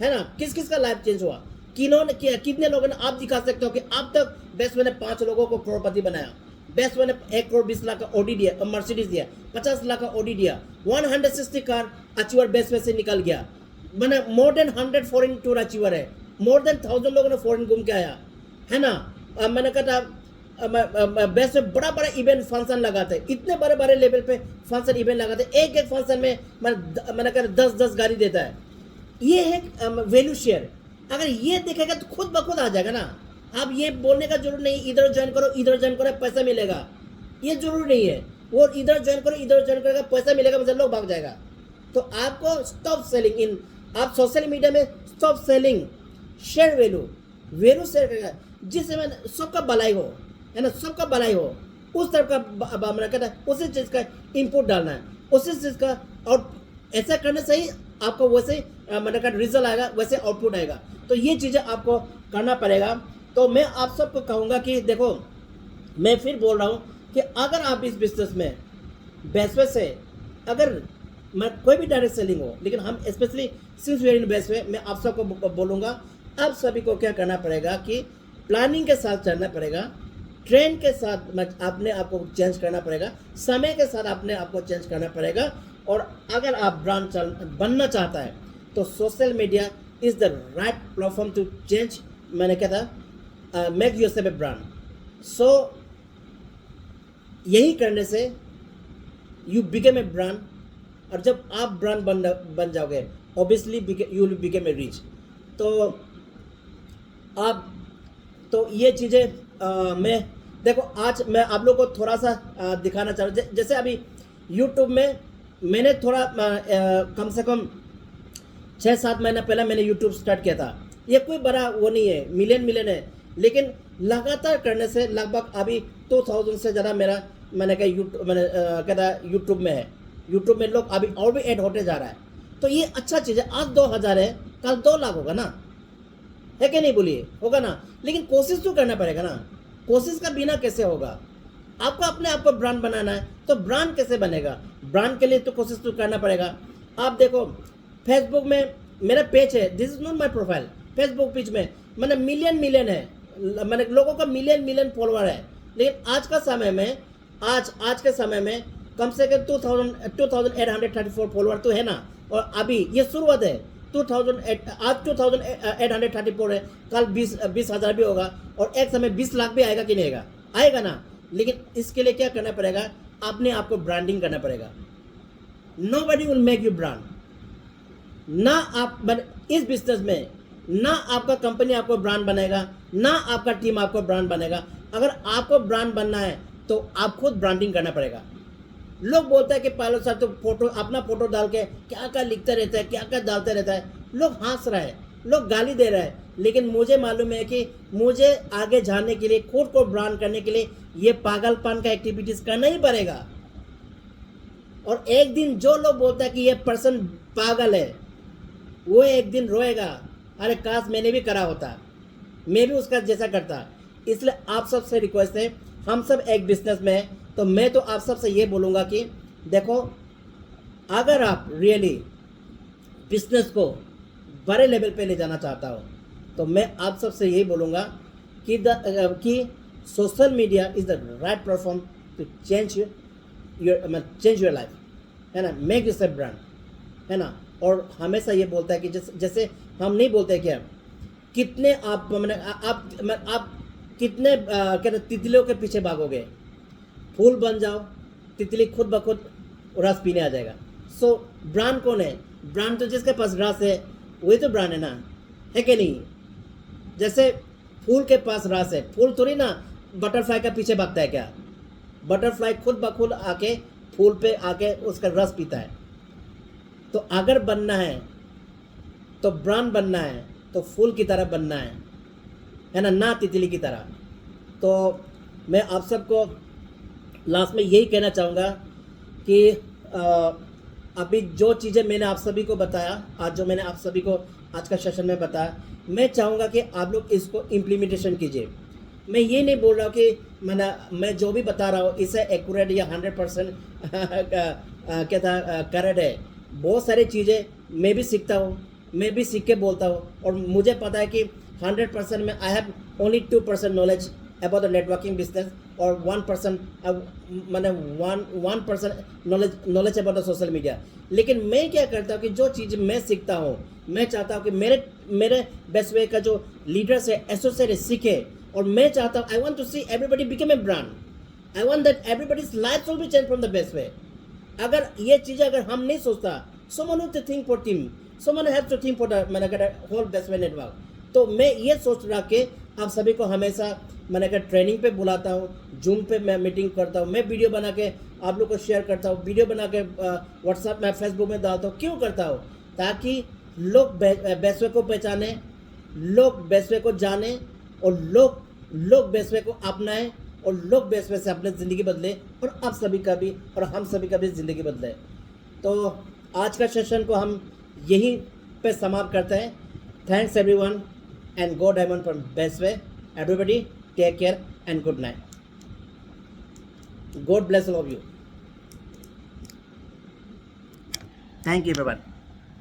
है ना, किस किस का लाइफ चेंज हुआ, कितने लोगों ने आप दिखा सकते हो कि अब तक बेस्ट वे ने 5 लोगों को करोड़पति बनाया, बेस्ट वे ने 1 करोड़ 20 लाख का ऑडी दिया, मर्सिडीज दिया, 50 लाख का ऑडी दिया, 160 कार अचीवर बेस्ट वे से निकल गया। मैंने more than 100 foreign tour achiever है, मोर देन 1000 लोगों ने फॉरेन घूम के आया, है ना। मैंने कहा बेस्ट में बड़ा इवेंट फंक्शन लगाते, इतने बड़े लेवल पे फंक्शन इवेंट लगाते, एक फंक्शन में मैंने कहा 10 गाड़ी देता है। ये है वैल्यू शेयर। अगर ये देखेगा तो खुद ब खुद आ जाएगा ना। आप ये बोलने का जरूर नहीं, इधर ज्वाइन करो पैसा मिलेगा, ये जरूर नहीं है। वो इधर ज्वाइन करेगा पैसा मिलेगा, मतलब लोग भाग जाएगा। तो आपको स्टॉप सेलिंग आप सोशल मीडिया में stop selling, share value share करेगा, जिससे सबका भलाई हो, है ना, सबका भलाई हो, उस तरफ का मैंने कहता है उसी चीज़ का इनपुट डालना है, उसी चीज़ का। और ऐसा करने से ही आपको वैसे मैंने कहा रिजल्ट आएगा, वैसे आउटपुट आएगा। तो ये चीज़ें आपको करना पड़ेगा। तो मैं आप सबको कहूँगा कि देखो, मैं फिर बोल रहा हूँ कि अगर आप इस बिजनेस में बेस्ट वे से, अगर मैं कोई भी डायरेक्ट सेलिंग हो, लेकिन हम specially since we are in best way, मैं आप सबको बोलूँगा आप सभी को क्या करना पड़ेगा कि प्लानिंग के साथ चलना पड़ेगा, ट्रेंड के साथ अपने आप को चेंज करना पड़ेगा, समय के साथ अपने आप को चेंज करना पड़ेगा। और अगर आप ब्रांड बनना चाहता है तो social media is the right platform to change. मैंने कहा था make yourself a brand. So यही करने से यू बिकम ए ब्रांड, और जब आप ब्रांड बन जाओगे obviously you will become a rich. तो ये चीज़ें मैं देखो, आज मैं आप लोगों को थोड़ा सा दिखाना चाह रहा हूँ। जैसे अभी यूट्यूब में मैंने थोड़ा कम से कम 6-7 महीना पहले मैंने यूट्यूब स्टार्ट किया था। ये कोई बड़ा वो नहीं है, मिलियन है, लेकिन लगातार करने से लगभग अभी 2000 से ज़्यादा मैंने कहा यूट्यूब में है, यूट्यूब में लोग अभी और भी ऐड होते जा रहा है। तो ये अच्छा चीज़ है। आज 2000 है, कल 2 लाख होगा ना, है कि नहीं बोलिए, होगा ना। लेकिन कोशिश तो करना पड़ेगा ना, कोशिश का बिना कैसे होगा। आपको अपने आप को ब्रांड बनाना है तो ब्रांड कैसे बनेगा, ब्रांड के लिए तो कोशिश तो करना पड़ेगा। आप देखो फेसबुक में मेरा पेज है, this is not my profile, Facebook page में मैंने मिलियन है, मैंने लोगों का मिलियन फॉलोअर है। लेकिन आज का समय में आज के समय में कम से कम 2834 फॉलोअर तो है ना। और अभी ये शुरुआत है, 2834 है, कल 20,000 भी होगा और एक समय 20 लाख भी आएगा कि नहीं आएगा, आएगा ना। लेकिन इसके लिए क्या करना पड़ेगा, अपने आप को ब्रांडिंग करना पड़ेगा। Nobody will make you brand, ना आप इस बिजनेस में ना आपका कंपनी आपको ब्रांड बनेगा, ना आपका टीम आपको ब्रांड बनेगा। अगर आपको ब्रांड बनना है तो आप खुद ब्रांडिंग करना पड़ेगा। लोग बोलते हैं कि पायलट सर तो अपना फोटो डाल के क्या क्या लिखते रहता है, क्या क्या डालते रहता है, लोग हंस रहे हैं, लोग गाली दे रहे हैं। लेकिन मुझे मालूम है कि मुझे आगे जाने के लिए, खुद को ब्रांड करने के लिए ये पागलपन का एक्टिविटीज करना ही पड़ेगा। और एक दिन जो लोग बोलता है कि ये पर्सन पागल है, वो एक दिन रोएगा, अरे काश मैंने भी करा होता, मैं भी उसका जैसा करता। इसलिए आप सबसे रिक्वेस्ट है, हम सब एक बिजनेस में हैं, तो मैं तो आप सबसे ये बोलूँगा कि देखो, अगर आप रियली बिजनेस को बड़े लेवल पे ले जाना चाहता हो तो मैं आप सबसे यही बोलूँगा कि social media is the right platform to change your life, है ना। मेक दिस अ ब्रांड, है ना। और हमेशा ये बोलता है कि जैसे हम नहीं बोलते क्या, कितने आप कितने क्या तितलियों के पीछे भागोगे, फूल बन जाओ, तितली खुद ब खुद रस पीने आ जाएगा। सो ब्रांड कौन है, ब्रांड तो जिसके पास रस है वही तो ब्रांड है ना, है कि नहीं। जैसे फूल के पास रस है, फूल थोड़ी ना बटरफ्लाई का पीछे भागता है क्या, बटरफ्लाई खुद ब खुद आके फूल पे आके उसका रस पीता है। तो अगर बनना है तो ब्रांड बनना है तो फूल की तरह बनना है ना, ना तितली की तरह। तो मैं आप सबको लास्ट में यही कहना चाहूँगा कि अभी जो चीज़ें मैंने आप सभी को बताया, आज जो मैंने आप सभी को आज का सेशन में बताया, मैं चाहूँगा कि आप लोग इसको इम्प्लीमेंटेशन कीजिए। मैं ये नहीं बोल रहा हूँ कि मैं जो भी बता रहा हूँ इसे एक्यूरेट या 100% क्या था करेक्ट है। बहुत सारी चीज़ें मैं भी सीखता हूँ, मैं भी सीख के बोलता हूँ, और मुझे पता है कि 100% में I have only 2% knowledge about the networking business और 1% मैंने 1% knowledge about the social media. लेकिन मैं क्या करता हूँ कि जो चीज़ मैं सीखता हूँ, मैं चाहता हूँ कि मेरे बेस्ट वे का जो लीडर्स है, एसोसिएट है, सीखे। और मैं चाहता हूँ, I want to see everybody become a brand. I want that everybody's life will be change from the best way. अगर ये चीज़ें अगर हम नहीं सोचता, someone has to think for team, someone has to think for the whole best way network। तो मैं ये सोच रहा कि आप सभी को हमेशा ट्रेनिंग पे बुलाता हूँ, जूम पे मैं मीटिंग करता हूँ, मैं वीडियो बना के आप लोग को शेयर करता हूँ, वीडियो बना के व्हाट्सएप में, फेसबुक में डालता हूँ। क्यों करता हूँ? ताकि लोग बेस्ट वे को पहचाने, लोग बेस्ट वे को जाने, और लोग बेस्ट वे को अपनाएं, और लोग बेस्ट वे से अपनी ज़िंदगी बदले, और आप सभी का भी और हम सभी का भी ज़िंदगी बदले। तो आज का सेशन को हम यहीं पे समाप्त करते हैं। Thanks everyone and go diamond from best way. Everybody take care and good night. God bless all of you. Thank you everyone.